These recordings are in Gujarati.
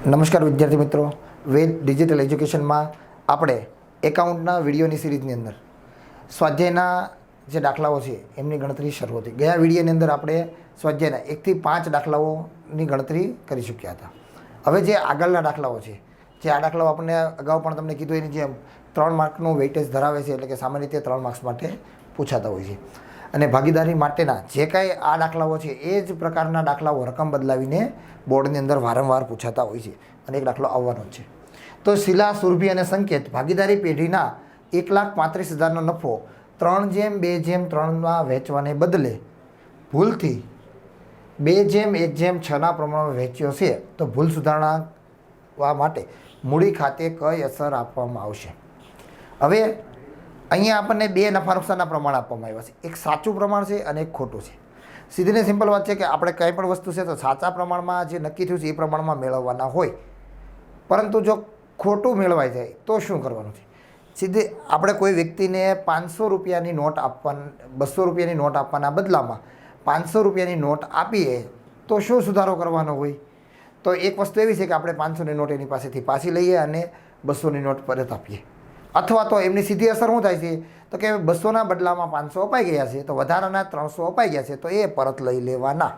નમસ્કાર વિદ્યાર્થી મિત્રો, વેદ ડિજિટલ એજ્યુકેશનમાં આપણે એકાઉન્ટના વિડીયોની સિરીઝની અંદર સ્વાધ્યાયના જે દાખલાઓ છે એમની ગણતરી શરૂ હતી. ગયા વિડીયોની અંદર આપણે સ્વાધ્યાયના 1 થી 5 દાખલાઓની ગણતરી કરી ચૂક્યા હતા. હવે જે આગળના દાખલાઓ છે, જે આ દાખલાઓ આપણે અગાઉ પણ તમને કીધું એની જેમ 3 માર્કનું વેઇટેજ ધરાવે છે, એટલે કે સામાન્ય રીતે 3 માર્ક્સ માટે પૂછાતા હોય છે. અને ભાગીદારી માટેના જે કાંઈ આ દાખલાઓ છે એ જ પ્રકારના દાખલાઓ રકમ બદલાવીને બોર્ડની અંદર વારંવાર પૂછાતા હોય છે અને એક દાખલો આવવાનો જ છે. તો શિલા, સુરભી અને સંકેત ભાગીદારી પેઢીના 1,35,000નો નફો 3:2:3માં વેચવાને બદલે ભૂલથી 2:1:6ના પ્રમાણમાં વેચ્યો છે, તો ભૂલ સુધારણા માટે મૂડી ખાતે કઈ અસર આપવામાં આવશે? હવે અહીંયા આપણને 2 નફા નુકસાનના પ્રમાણ આપવામાં આવ્યા છે. એક સાચું પ્રમાણ છે અને એક ખોટું છે. સીધી ને સિમ્પલ વાત છે કે આપણે કંઈ પણ વસ્તુ છે તો સાચા પ્રમાણમાં જે નક્કી થયું છે એ પ્રમાણમાં મેળવવાના હોય, પરંતુ જો ખોટું મેળવાઈ જાય તો શું કરવાનું છે? સીધે આપણે કોઈ વ્યક્તિને 500 રૂપિયાની નોટ આપવાના 200 રૂપિયાની નોટ આપવાના બદલામાં 500 રૂપિયાની નોટ આપીએ તો શું સુધારો કરવાનો હોય? તો એક વસ્તુ એવી છે કે આપણે 500ની નોટ એની પાસેથી પાછી લઈએ અને 200ની નોટ પરત આપીએ. અથવા તો એમની સીધી અસર શું થાય છે તો કે 200ના બદલામાં 500 અપાઈ ગયા છે, તો વધારાના 300 અપાઈ ગયા છે, તો એ પરત લઈ લેવાના.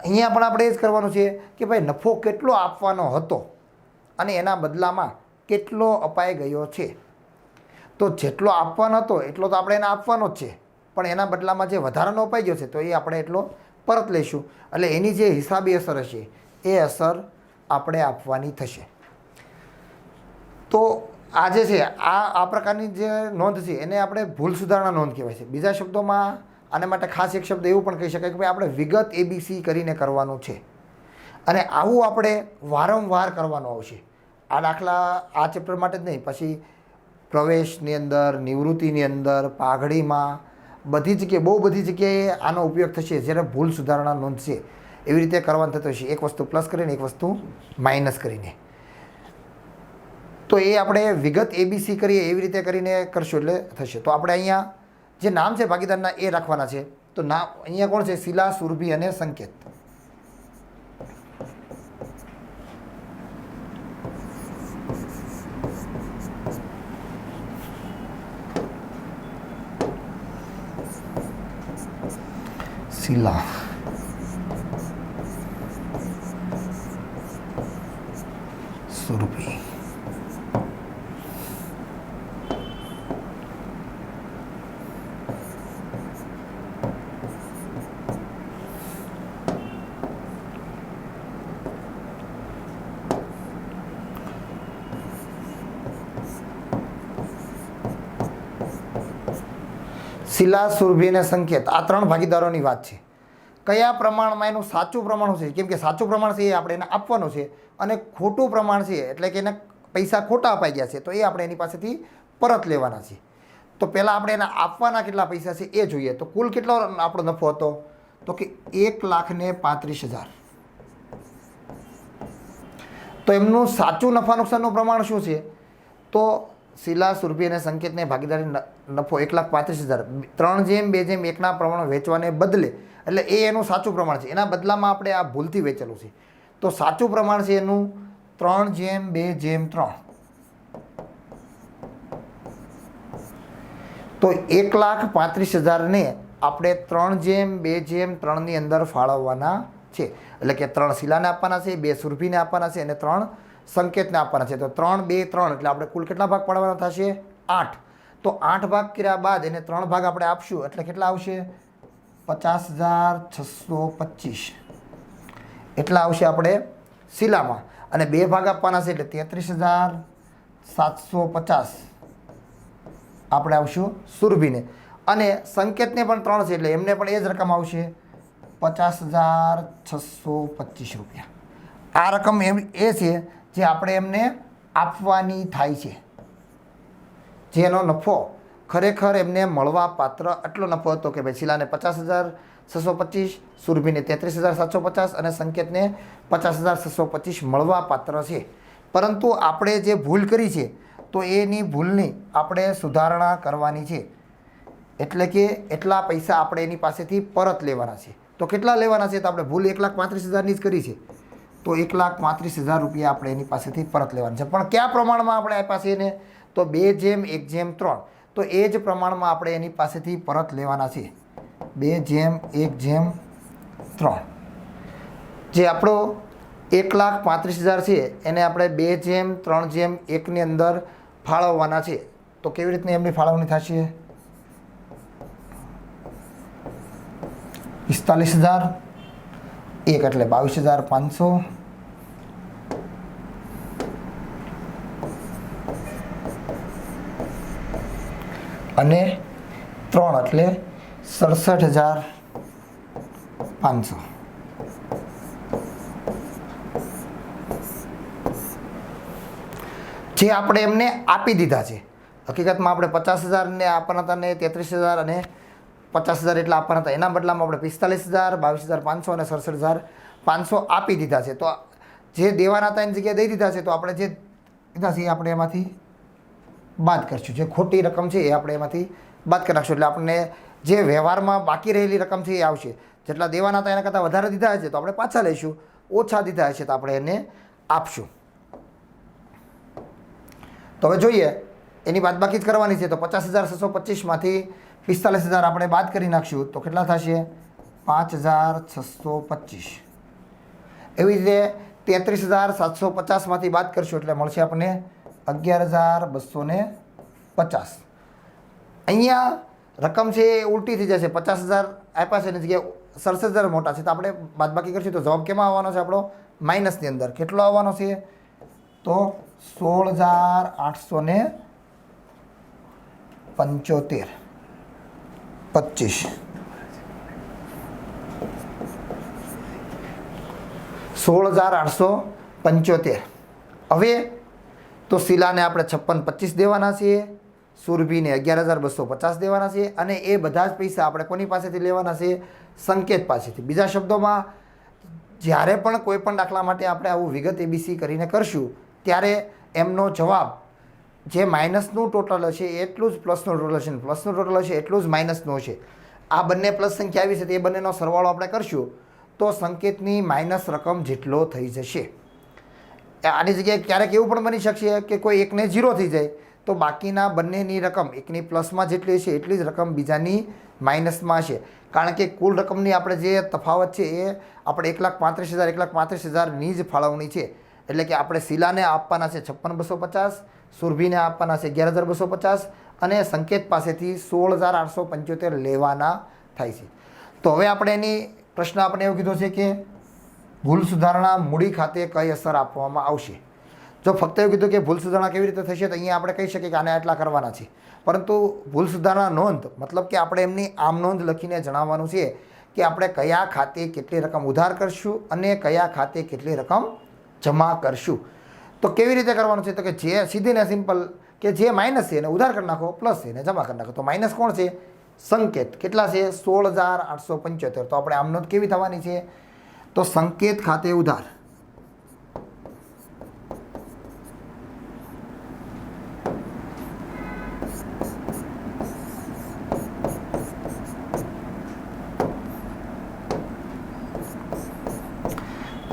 અહીંયા પણ આપણે એ જ કરવાનું છે કે ભાઈ નફો કેટલો આપવાનો હતો અને એના બદલામાં કેટલો અપાઈ ગયો છે. તો જેટલો આપવાનો હતો એટલો તો આપણે એને આપવાનો જ છે, પણ એના બદલામાં જે વધારાનો અપાઈ ગયો છે તો એ આપણે એટલો પરત લઈશું. એટલે એની જે હિસાબી અસર હશે એ અસર આપણે આપવાની થશે. તો આ જે છે આ પ્રકારની જે નોંધ છે એને આપણે ભૂલ સુધારણા નોંધ કહેવાય છે. બીજા શબ્દોમાં આના માટે ખાસ એક શબ્દ એવું પણ કહી શકાય કે ભાઈ આપણે વિગત ABC કરીને કરવાનું છે અને આવું આપણે વારંવાર કરવાનું આવશે. આ દાખલા આ ચેપ્ટર માટે જ નહીં, પછી પ્રવેશની અંદર, નિવૃત્તિની અંદર, પાઘડીમાં, બધી જગ્યાએ, બહુ બધી જગ્યાએ આનો ઉપયોગ થશે. જ્યારે ભૂલ સુધારણા નોંધ છે એવી રીતે કરવાનું થતું હશે, એક વસ્તુ પ્લસ કરીને એક વસ્તુ માઇનસ કરીને. તો એ આપણે વિગત ABC કરીએ એવી રીતે કરીને કરશું એટલે થશે. તો આપણે અહીંયા જે નામ છે ભાગીદારના એ રાખવાના છે. તો નામ અહીંયા કોણ છે? શિલા, સુરભી અને સંકેત. શિલા, સુરભી, શિલા, સુરભી અને સંકેત આ 3 ભાગીદારોની વાત છે. કયા પ્રમાણમાં એનું સાચું પ્રમાણ છે? કેમ કે સાચું પ્રમાણ છે એ આપણે એને આપવાનું છે અને ખોટું પ્રમાણ છે એટલે કે એને પૈસા ખોટા અપાઈ ગયા છે તો એ આપણે એની પાસેથી પરત લેવાના છે. તો પહેલાં આપણે એને આપવાના કેટલા પૈસા છે એ જોઈએ. તો કુલ કેટલો આપણો નફો હતો? તો કે 1,35,000. તો એમનું સાચું નફા નુકસાનનું પ્રમાણ શું છે? તો શિલા, સુરભી અને સંકેતને ભાગીદારી નફો 1,35,000 3:2:1ના પ્રમાણમાં વેચવાને બદલે, એટલે એ એનું સાચું પ્રમાણ છે. એના બદલામાં આપણે આ ભૂલથી વેચેલું છે. તો સાચું પ્રમાણ છે એનું 3:2:3. તો 1,35,000ને આપણે 3:2:3ની અંદર ફાળવવાના છે. એટલે કે 3 શિલાને આપવાના છે, 2 સુરભીને આપવાના છે અને 3 સંકેતને આપવાના છે. તો 3, 2, 3 એટલે આપણે કુલ કેટલા ભાગ પાડવાના થશે? 8. તો 8 ભાગ કર્યા બાદ એને 3 ભાગ આપણે આપશું એટલે કેટલા આવશે? 50,625 એટલા આવશે આપણે શિલામાં. અને 2 ભાગ આપવાના છે એટલે 33,750 આપણે આવશું સુરભીને. અને સંકેતને પણ 3 છે એટલે એમને પણ એ જ રકમ આવશે 50,625 રૂપિયા. આ રકમ એ છે જે આપણે એમને આપવાની થાય છે, જેનો નફો ખરેખર એમને મળવા પાત્ર આટલો નફો હતો કે ભાઈ શિલાને 50,625, સુરભીને 33,750 અને સંકેતને 50,625 મળવા પાત્ર છે. પરંતુ આપણે જે ભૂલ કરી છે તો એની ભૂલની આપણે સુધારણા કરવાની છે. એટલે કે એટલા પૈસા આપણે એની પાસેથી પરત લેવાના છે. તો કેટલા લેવાના છે? તો આપણે ભૂલ 1,35,000ની જ કરી છે. તો 1,35,000 રૂપિયા આપણે એની પાસેથી પરત લેવાના છે. પણ કયા પ્રમાણમાં આપણે આપ્યા છે એને? તો 2:1:3. તો એ જ પ્રમાણમાં આપણે એની પાસેથી પરત લેવાના છે. 2:1:3. જે આપણો 1,35,000 છે એને આપણે 2:3:1 ની અંદર ફાળવવાના છે. તો કેવી રીતની એમની ફાળવણી થશે? 45,000 1 એટલે 22,500 અને 3 એટલે 67,500. જે આપણે એમને આપી દીધા છે. હકીકતમાં આપણે 50,000 ને આપવાના હતા ને 33,000 અને 50,000 એટલા આપવાના હતા. એના બદલામાં આપણે 45,000 22,500 અને 67,500 આપી દીધા છે. તો જે દેવાના હતા એની જગ્યાએ દઈ દીધા છે. તો આપણે જે દીધા છે એ આપણે એમાંથી બાદ કરશું. જે ખોટી રકમ છે એ આપણે એમાંથી બાદ કરી નાખશું. એટલે આપણને જે વ્યવહારમાં બાકી રહેલી રકમ છે એ આવશે. જેટલા દેવાના હતા એના કરતાં વધારે દીધા હશે તો આપણે પાછા લઈશું. ઓછા દીધા હશે તો આપણે એને આપશું. તો હવે જોઈએ એની બાદબાકી જ કરવાની છે. તો 50,625માંથી 45,000 આપણે બાદ કરી નાખશું તો કેટલા થશે? 5,625. એવી રીતે 33,750માંથી બાદ કરશું એટલે મળશે આપણને 11,250. અહીંયા રકમ છે એ ઉલટી થઈ જશે. 50,000 આપ્યા છે એની જગ્યાએ 67,000 મોટા છે. તો આપણે બાદબાકી કરશું તો જવાબ કેમાં આવવાનો છે? આપણો માઇનસની અંદર. કેટલો આવવાનો છે? તો 16,875 25. 16,875. હવે તો શીલાને આપણે 56,25 દેવાના છીએ, સુરભીને 11,250 દેવાના છે અને એ બધા જ પૈસા આપણે કોની પાસેથી લેવાના છે? સંકેત પાસેથી. બીજા શબ્દોમાં જ્યારે પણ કોઈ પણ દાખલા માટે આપણે આવું વિગત ABC કરીને કરશું ત્યારે એમનો જવાબ જે માઇનસનું ટોટલ હશે એટલું જ પ્લસનું ટોટલ હશે, પ્લસનું ટોટલ હશે એટલું જ માઇનસનું હશે. આ બંને પ્લસ સંખ્યા આવી છે તે બંનેનો સરવાળો આપણે કરશું તો સંકેતની માઇનસ રકમ જેટલો થઈ જશે. આની જગ્યાએ ક્યારેક એવું પણ બની શકશે કે કોઈ એકને 0 થઈ જાય તો બાકીના બંનેની રકમ એકની પ્લસમાં જેટલી હશે એટલી જ રકમ બીજાની માઇનસમાં હશે. કારણ કે કુલ રકમની આપણે જે તફાવત છે એ આપણે 1,35,000ની જ ફાળવણી છે. એટલે કે આપણે શીલાને આપવાના છે 56,250, સુરભીને આપવાના છે 11,250 અને સંકેત પાસેથી 16,875 લેવાના થાય છે. તો હવે આપણે એની પ્રશ્ન આપણે એવું કીધો છે કે ભૂલ સુધારણા મૂડી ખાતે કઈ અસર આપવામાં આવશે. જો ફક્ત એવું કીધું કે ભૂલ સુધારણા કેવી રીતે થશે તો અહીંયા આપણે કહી શકીએ કે આને આટલા કરવાના છે. પરંતુ ભૂલ સુધારણા નોંધ મતલબ કે આપણે એમની આમ નોંધ લખીને જણાવવાનું છે કે આપણે કયા ખાતે કેટલી રકમ ઉધાર કરશું અને કયા ખાતે કેટલી રકમ જમા કરશું. તો કેવી રીતે કરવાનું છે? તો કે જે સીધી ને સિમ્પલ કે જે માઇનસ છે એને ઉધાર કરી નાખો, પ્લસ છે એને જમા કરી નાખો. તો માઇનસ કોણ છે? સંકેત. કેટલા છે? 16,875. તો આપણે આમ નોંધ કેવી થવાની છે? તો સંકેત ખાતે ઉધાર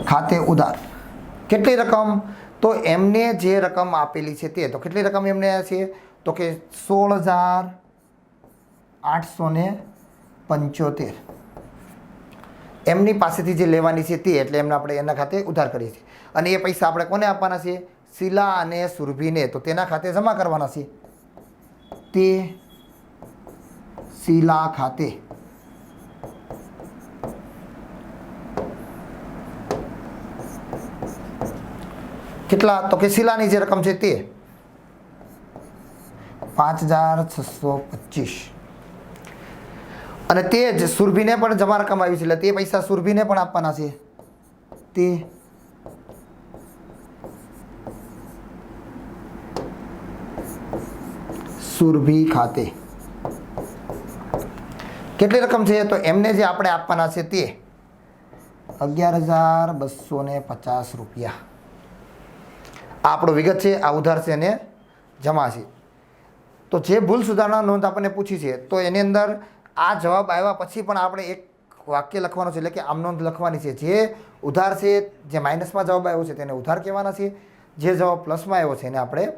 ખાતે ઉધાર કેટલી રકમ? તો એમને જે રકમ આપેલી છે તે. તો કેટલી રકમ એમને છે? તો કે 16,875 એમની પાસેથી જે લેવાની છે તે. એટલે એમને આપણે એના ખાતે ઉધાર કરીએ છીએ અને એ પૈસા આપણે કોને આપવાના છે? શીલા અને સુરભીને. તો તેના ખાતે જમા કરવાના છે. તે શીલા ખાતે કેટલા? તો કે શીલાની જે રકમ છે તે 5,625 અને તે જ સુરભીને પણ જમા રકમ આવી છે એટલે તે પૈસા સુરભીને પણ આપવાના છે. તે સુરભી ખાતે કેટલી રકમ છે? તો એમને જે આપણે આપવાના છે તે 11,250 રૂપિયા. આ આપણો વિગત છે, આ ઉધાર છે અને જમા છે. તો જે ભૂલ સુધારણા નોંધ આપણને પૂછી છે તો એની અંદર આ જવાબ આવ્યા પછી પણ આપણે એક વાક્ય લખવાનું છે, એટલે કે આમ નોંધ લખવાની છે. જે ઉધાર છે, જે માઇનસમાં જવાબ આવ્યો છે તેને ઉધાર કહેવાના છે, જે જવાબ પ્લસમાં આવ્યો છે એને આપણે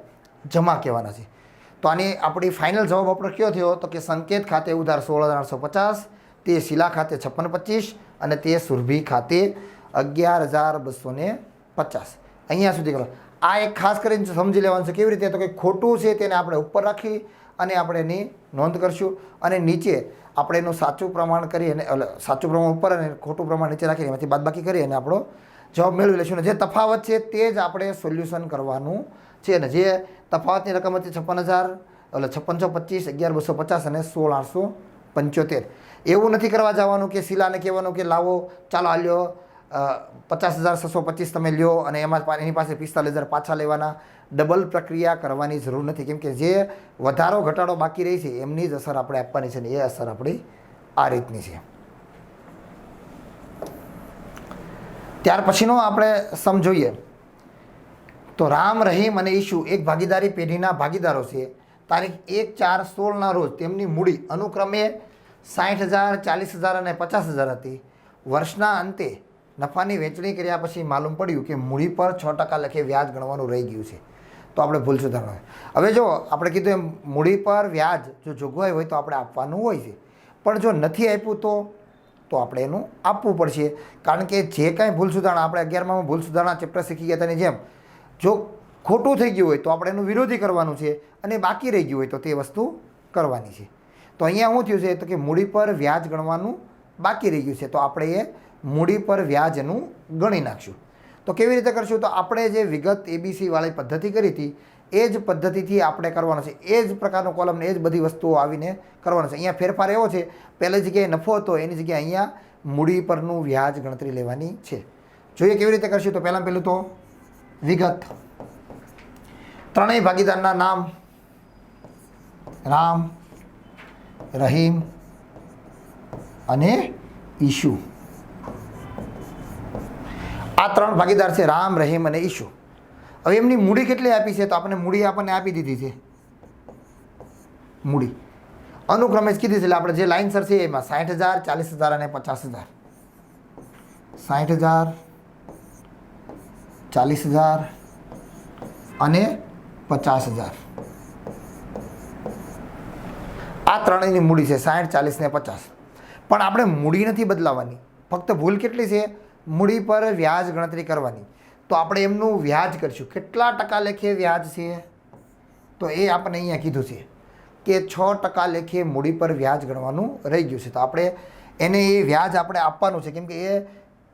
જમા કહેવાના છે. તો આની આપણી ફાઇનલ જવાબ આપણો કયો થયો? તો કે સંકેત ખાતે ઉધાર 16,850, તે શિલા ખાતે 5625 અને તે સુરભી ખાતે 11,250. અહીંયા સુધી કરો. આ એક ખાસ કરીને સમજી લેવાનું છે. કેવી રીતે? તો કે ખોટું છે તેને આપણે ઉપર રાખી અને આપણે એની નોંધ કરશું અને નીચે આપણે એનું સાચું પ્રમાણ કરી અને સાચું પ્રમાણ ઉપર અને ખોટું પ્રમાણ નીચે રાખીને એમાંથી બાદબાકી કરી અને આપણો જવાબ મેળવી લઈશું. અને જે તફાવત છે તે જ આપણે સોલ્યુશન કરવાનું છે. અને જે તફાવતની રકમ હતી 56,000 એટલે 5625, 11,250 અને 16,875. એવું નથી કરવા જવાનું કે શિલાને કહેવાનું કે લાવો ચાલો આ લ્યો 50,625 તમે લ્યો અને એની પાસે 45,000 પાછા લેવાના. ડબલ પ્રક્રિયા કરવાની જરૂર નથી, કેમ કે જે વધારો ઘટાડો બાકી રહી છે એમની જ અસર આપણે આપવાની છે ને એ અસર આપણી આ રીતની છે. ત્યાર પછીનો આપણે સમજોઈએ તો રામ, રહીમ અને ઈશુ એક ભાગીદારી પેઢીના ભાગીદારો છે. તારીખ 1/4/16 રોજ તેમની મૂડી અનુક્રમે 60,000, 40,000 અને 50,000 હતી. વર્ષના અંતે નફાની વહેંચણી કર્યા પછી માલુમ પડ્યું કે મૂડી પર 6% લેખે વ્યાજ ગણવાનું રહી ગયું છે. તો આપણે ભૂલ સુધારવાનું. હવે જો આપણે કીધું એમ મૂડી પર વ્યાજ જો જોગવાઈ હોય તો આપણે આપવાનું હોય છે, પણ જો નથી આપ્યું તો આપણે એનું આપવું પડશે. કારણ કે જે કાંઈ ભૂલ સુધારણા આપણે 11માં ભૂલ સુધારણા ચેપ્ટર શીખી ગયા તેની જેમ જો ખોટું થઈ ગયું હોય તો આપણે એનું વિરોધી કરવાનું છે અને બાકી રહી ગયું હોય તો તે વસ્તુ કરવાની છે. તો અહીંયા શું થયું છે? તો કે મૂડી પર વ્યાજ ગણવાનું બાકી રહી ગયું છે, તો આપણે એ મૂડી પર વ્યાજનું ગણી નાખશું. તો કેવી રીતે કરશું? તો આપણે જે વિગત ABC વાળી પદ્ધતિ કરી હતી એ જ પદ્ધતિથી આપણે કરવાનું છે. એ જ પ્રકારનો કોલમ ને એ જ બધી વસ્તુઓ આવીને કરવાનું છે. અહીંયા ફેરફાર એવો છે, પહેલી જગ્યાએ નફો હતો એની જગ્યાએ અહીંયા મૂડી પરનું વ્યાજ ગણતરી લેવાની છે. જોઈએ કેવી રીતે કરશું. તો પહેલું તો વિગત. ત્રણેય ભાગીદારના નામ રામ, રહીમ અને ઈશુ. આ ત્રણ ભાગીદાર છે, રામ, રહીમ અને ઈશુ. હવે એમની મૂડી કેટલી આપી છે? તો આપણે મૂડી આપણને આપી દીધી છે. મૂડી અનુક્રમે જ કીધી છે, એટલે આપણે જે લાઇનસર છે એમાં 60,000, 40,000 અને 50,000. 60,000, 40,000 અને 50,000. આ ત્રણેયની મૂડી છે 60, 40 ને 50. પણ આપણે મૂડી નથી બદલાવાની, ફક્ત ભૂલ કેટલી છે? મૂડી પર વ્યાજ ગણતરી કરવાની. તો આપણે એમનું વ્યાજ કરીશું. કેટલા ટકા લેખે વ્યાજ છે? તો એ આપણે અહીંયા કીધું છે કે 6% લેખે મૂડી પર વ્યાજ ગણવાનું રહી ગયું છે. તો આપણે એને એ વ્યાજ આપણે આપવાનું છે, કેમ કે એ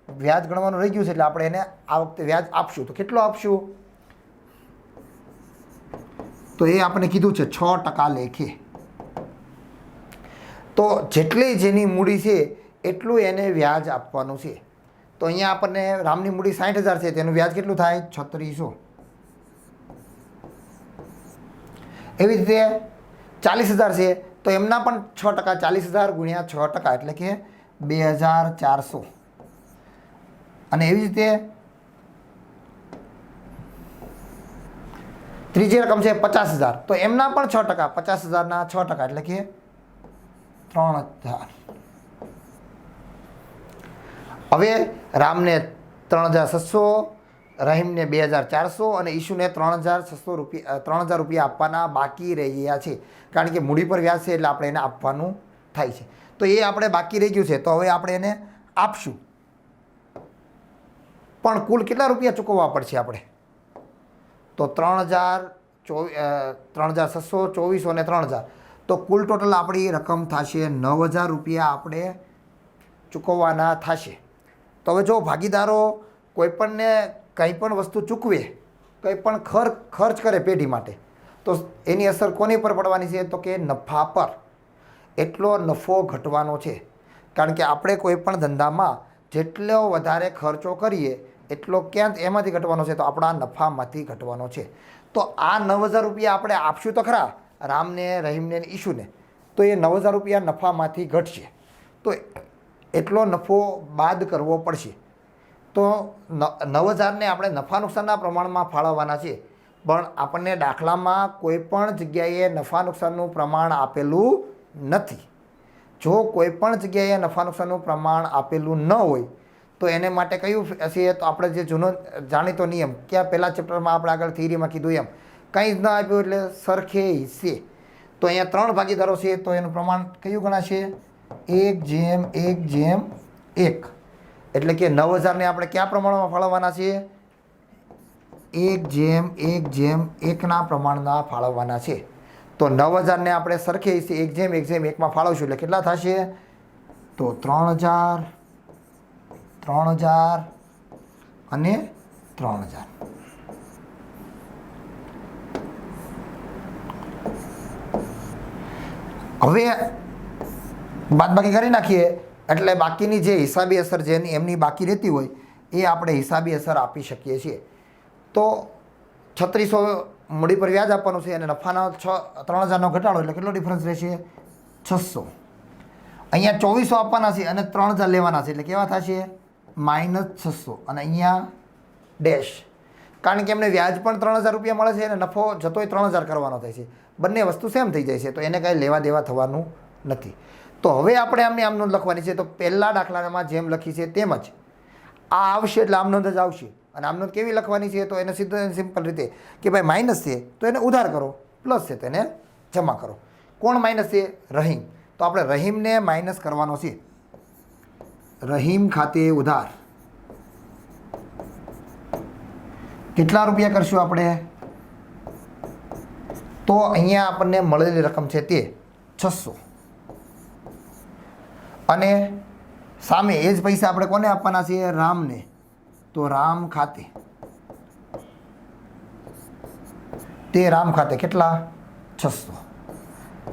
વ્યાજ ગણવાનું રહી ગયું છે એટલે આપણે એને આ વખતે વ્યાજ આપશું. તો કેટલો આપશું? તો એ આપણે કીધું છે 6% લેખે. તો જેટલી જેની મૂડી છે એટલું એને વ્યાજ આપવાનું છે. તો અહીંયા આપણને રામની મૂડી 60,000 છે, તેનું વ્યાજ કેટલું થાય? 3600. એવી રીતે 40,000 છે તો એમના પણ 6%, 40,000 ગુણ્યા 6% એટલે કે 2,400. અને એવી રીતે ત્રીજી રકમ છે 50,000, તો એમના પણ 6%, 50,000ના 6% એટલે કે 3,000. હવે રામને 3,600, રહીમને 2,400 અને ઈશુને 3,000 રૂપિયા આપવાના બાકી રહ્યા છે. કારણ કે મૂડી પર વ્યાજ છે એટલે આપણે એને આપવાનું થાય છે. તો એ આપણે બાકી રહી ગયું છે, તો હવે આપણે એને આપશું. પણ કુલ કેટલા રૂપિયા ચૂકવવા પડશે આપણે? તો 3,600, 2400 અને 3,000. તો કુલ ટોટલ આપણી રકમ થશે 9,000 રૂપિયા આપણે ચૂકવવાના થશે. તો હવે જો ભાગીદારો કોઈપણને કંઈ પણ વસ્તુ ચૂકવે, કંઈ પણ ખર્ચ કરે પેઢી માટે, તો એની અસર કોની પર પડવાની છે? તો કે નફા પર. એટલો નફો ઘટવાનો છે. કારણ કે આપણે કોઈ પણ ધંધામાં જેટલો વધારે ખર્ચો કરીએ એટલો ક્યાં એમાંથી ઘટવાનો છે? તો આપણા નફામાંથી ઘટવાનો છે. તો આ 9,000 રૂપિયા આપણે આપશું તો ખરા રામને, રહીમને અને ઈશુને, તો એ 9,000 રૂપિયા નફામાંથી ઘટશે. તો એટલો નફો બાદ કરવો પડશે. તો 9,000ને આપણે નફા નુકસાનના પ્રમાણમાં ફાળવવાના છે, પણ આપણને દાખલામાં કોઈ પણ જગ્યાએ નફા નુકસાનનું પ્રમાણ આપેલું નથી. જો કોઈ પણ જગ્યાએ નફા નુકસાનનું પ્રમાણ આપેલું ન હોય તો એને માટે કયું હશે? તો આપણે જે જૂનો જાણીતો નિયમ કે આ પહેલા ચેપ્ટરમાં આપણે આગળ થિયરીમાં કીધું એમ કંઈ જ ન આપ્યું એટલે સરખે હિસ્સે. તો અહીંયા 3 ભાગીદારો છે તો એનું પ્રમાણ કયું ગણાશે? 1:1:1. એટલે કે 9000ને આપણે કયા પ્રમાણમાં ફાળવવાના છે? 1:1:1 પ્રમાણના ફાળવવાના છે. તો 9000ને આપણે સરખે હિસ્સે 1:1:1 ફાળવશું એટલે કેટલા થશે? તો 3000 અને 3000. હવે બાદબાકી કરી નાખીએ એટલે બાકીની જે હિસાબી અસર છે એમની બાકી રહેતી હોય એ આપણે હિસાબી અસર આપી શકીએ છીએ. તો 3600 મૂડી પર વ્યાજ આપવાનું છે અને નફાનો 3000નો ઘટાડો એટલે કેટલો ડિફરન્સ રહેશે? 600. અહીંયા 2400 આપવાના છે અને 3000 લેવાના છે એટલે કેવા થશે? -600. અને અહીંયા ડેશ, કારણ કે એમને વ્યાજ પણ 3000 રૂપિયા મળે છે અને નફો જતોય 3000 કરવાનો થાય છે. બંને વસ્તુ સેમ થઈ જાય છે તો એને કાંઈ લેવા દેવા થવાનું નથી. તો હવે આપણે આમની આમનોંધ લખવાની છે. તો પહેલા દાખલામાં જેમ લખી છે તેમ જ આ આવશે એટલે આમનોંધ જ આવશે. અને આમનોંધ કેવી લખવાની છે? તો એને સીધું સિમ્પલ રીતે કે ભાઈ માઇનસ છે તો એને ઉધાર કરો, પ્લસ છે તો એને જમા કરો. કોણ માઇનસ છે? રહીમ. તો આપણે રહીમને માઇનસ કરવાનો છે. રહીમ ખાતે ઉધાર કેટલા રૂપિયા કરશું આપણે? તો અહીંયા આપણને મળેલી રકમ છે તે 600. અને સામે એ જ પૈસા આપણે કોને આપવાના છે? રામને. તો રામ ખાતે, તે રામ ખાતે કેટલા? 600.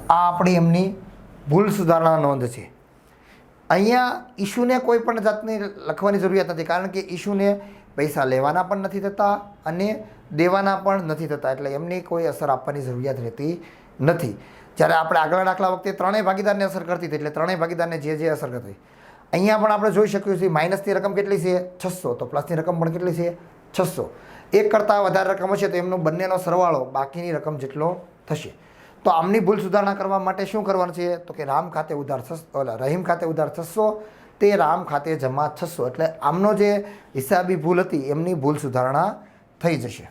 આ આપણી એમની ભૂલ સુધારણા નોંધ છે. અહીંયા ઈશુને કોઈ પણ જાતની લખવાની જરૂરિયાત નથી, કારણ કે ઈશુને પૈસા લેવાના પણ નથી થતા અને દેવાના પણ નથી થતા, એટલે એમની કોઈ અસર આપવાની જરૂરિયાત રહેતી નથી. જ્યારે આપણે આગલા દાખલા વખતે 3 ભાગીદારને અસર કરતી હતી એટલે 3 ભાગીદારને જે અસર કરતી, અહીંયા પણ આપણે જોઈ શકીએ છીએ માઇનસની રકમ કેટલી છે? 600. તો પ્લસની રકમ પણ કેટલી છે? 600. એક કરતાં વધારે રકમ હશે તો એમનો બંનેનો સરવાળો બાકીની રકમ જેટલો થશે. તો આમની ભૂલ સુધારણા કરવા માટે શું કરવાનું છે? તો કે રામ ખાતે ઉધાર 600, રહીમ ખાતે ઉધાર 600, તે રામ ખાતે જમા 600. એટલે આમનો જે હિસાબી ભૂલ હતી એમની ભૂલ સુધારણા થઈ જશે.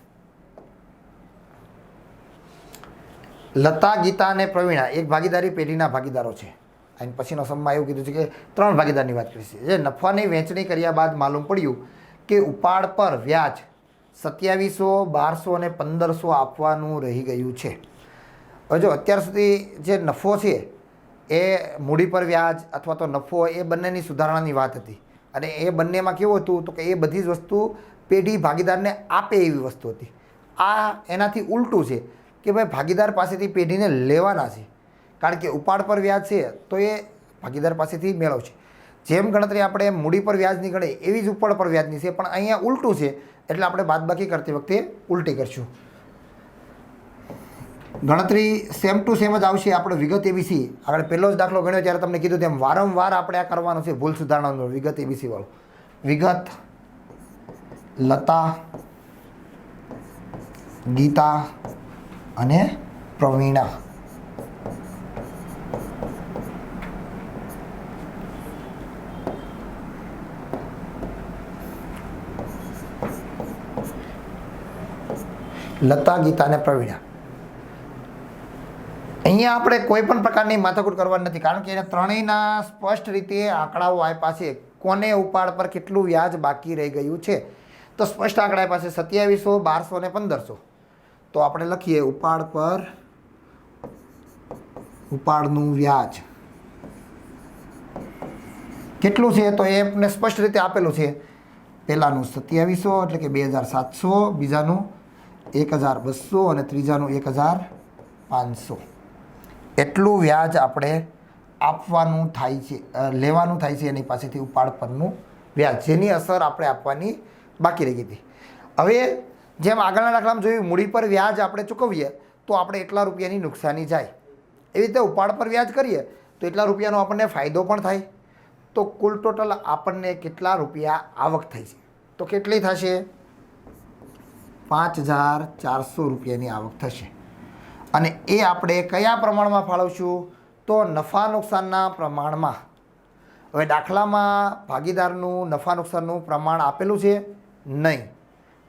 લતા, ગીતા અને પ્રવીણા એક ભાગીદારી પેઢીના ભાગીદારો છે. અને પછીનો સમમાં એવું કીધું છે કે 3 ભાગીદારની વાત કરી છે. જે નફાની વહેંચણી કર્યા બાદ માલુમ પડ્યું કે ઉપાડ પર વ્યાજ 2700, 1200 અને 1500 આપવાનું રહી ગયું છે. હવે જો અત્યાર સુધી જે નફો છે એ મૂડી પર વ્યાજ અથવા તો નફો એ બંનેની સુધારણાની વાત હતી. અને એ બંનેમાં કેવું હતું? તો કે એ બધી જ વસ્તુ પેઢી ભાગીદારને આપે એવી વસ્તુ હતી. આ એનાથી ઉલટું છે કે ભાઈ ભાગીદાર પાસેથી પેઢીને લેવાના છે, કારણ કે ઉપાડ પર વ્યાજ છે તો એ ભાગીદાર પાસેથી મેળવશે. જેમ ગણતરી આપણે મૂડી પર વ્યાજની ગણે એવી જ ઉપાડ પર વ્યાજની છે, પણ અહીંયા ઉલટું છે એટલે આપણે બાદબાકી કરતી વખતે ઉલટી કરશું. ગણતરી સેમ ટુ સેમ જ આવશે. આપણે વિગત એબીસી આપણે પહેલો જ દાખલો ગણ્યો ત્યારે તમને કીધું તેમ વારંવાર આપણે આ કરવાનું છે ભૂલ સુધારણાનો વિગત એબીસી વાળો. વિગત લતા, ગીતા અને પ્રવીણા. લતા, ગીતા અને પ્રવીણા. અહીંયા આપણે કોઈ પણ પ્રકારની માથાકૂટ કરવાની નથી, કારણ કે એને ત્રણેયના સ્પષ્ટ રીતે આંકડાઓ આપ્યા છે. કોને ઉપાડ પર કેટલું વ્યાજ બાકી રહી ગયું છે તો સ્પષ્ટ આંકડા આપ્યા છે 2700, 1200 અને 1500. તો આપણે લખીએ ઉપાડ પર ઉપાડનું વ્યાજ કેટલું છે? તો એમને સ્પષ્ટ રીતે આપેલું છે. પહેલાનું 2700 એટલે કે 2700, બીજાનું 1200 અને ત્રીજાનું 1500. એટલું વ્યાજ આપણે આપવાનું થાય છે, લેવાનું થાય છે એની પાસેથી ઉપાડ પરનું વ્યાજ, જેની અસર આપણે આપવાની બાકી રહી ગઈ હતી. હવે જેમ આગળના દાખલામાં જોયું મૂડી પર વ્યાજ આપણે ચૂકવીએ તો આપણે એટલા રૂપિયાની નુકસાની જાય. એવી રીતે ઉપાડ પર વ્યાજ કરીએ તો એટલા રૂપિયાનો આપણને ફાયદો પણ થાય. તો કુલ ટોટલ આપણને કેટલા રૂપિયા આવક થઈ છે? તો કેટલી થશે? 5400 રૂપિયાની આવક થશે. અને એ આપણે કયા પ્રમાણમાં ફાળવશું? તો નફા નુકસાનના પ્રમાણમાં હવે દાખલામાં ભાગીદારનું નફા નુકસાનનું પ્રમાણ આપેલું છે નહીં,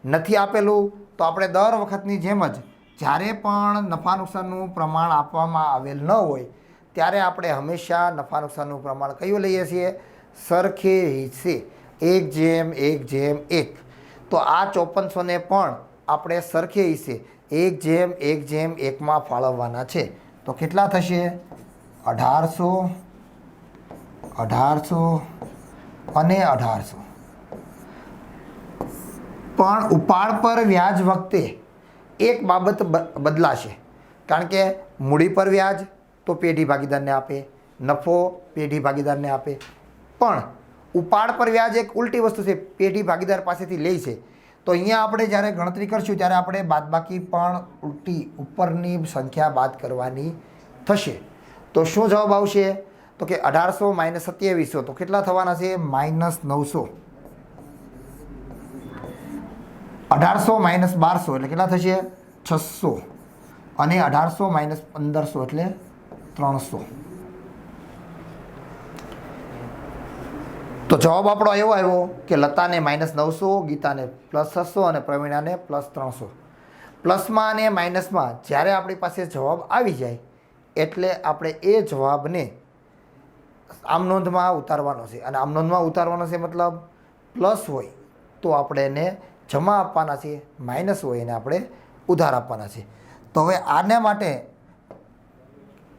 નથી આપેલું તો આપણે દર વખતની જેમ જ જ્યારે પણ નફા નુકસાનનું પ્રમાણ આપવામાં આવેલ ન હોય ત્યારે આપણે હંમેશા નફા નુકસાનનું પ્રમાણ કયું લઈએ છીએ? સરખે હિસ્સે 1:1:1. તો આ 5400ને પણ આપણે સરખે હિસ્સે 1:1:1 ફાળવવાના છે. તો કેટલા થશે? 1800, 1800 અને 1800. પણ ઉપાડ પર વ્યાજ વખતે એક બાબત બદલાશે, કારણ કે મૂડી પર વ્યાજ તો પેઢી ભાગીદારને આપે, નફો પેઢી ભાગીદારને આપે, પણ ઉપાડ પર વ્યાજ એક ઉલટી વસ્તુ છે, પેઢી ભાગીદાર પાસેથી લે છે. તો અહીંયા આપણે જ્યારે ગણતરી કરશું ત્યારે આપણે બાદબાકી પણ ઉલટી ઉપરની સંખ્યા બાદ કરવાની થશે. તો શું જવાબ આવશે? તો કે 1800 - 2700 તો કેટલા થવાના છે? -900. 1800 - 1200 એટલે કેટલા થશે? 600. અને 1800 - 1500 એટલે 300. તો જવાબ આપણો એવો આવ્યો કે લતાને -900, ગીતાને +600 અને પ્રવીણાને +300. પ્લસમાં અને માઇનસમાં જ્યારે આપણી પાસે જવાબ આવી જાય એટલે આપણે એ જવાબને આમ નોંધમાં ઉતારવાનો છે. અને આમ નોંધમાં ઉતારવાનો છે મતલબ પ્લસ હોય તો આપણે એને જમા આપવાના છે, માઇનસ હોય એને આપણે ઉધાર આપવાના છે. તો હવે આના માટે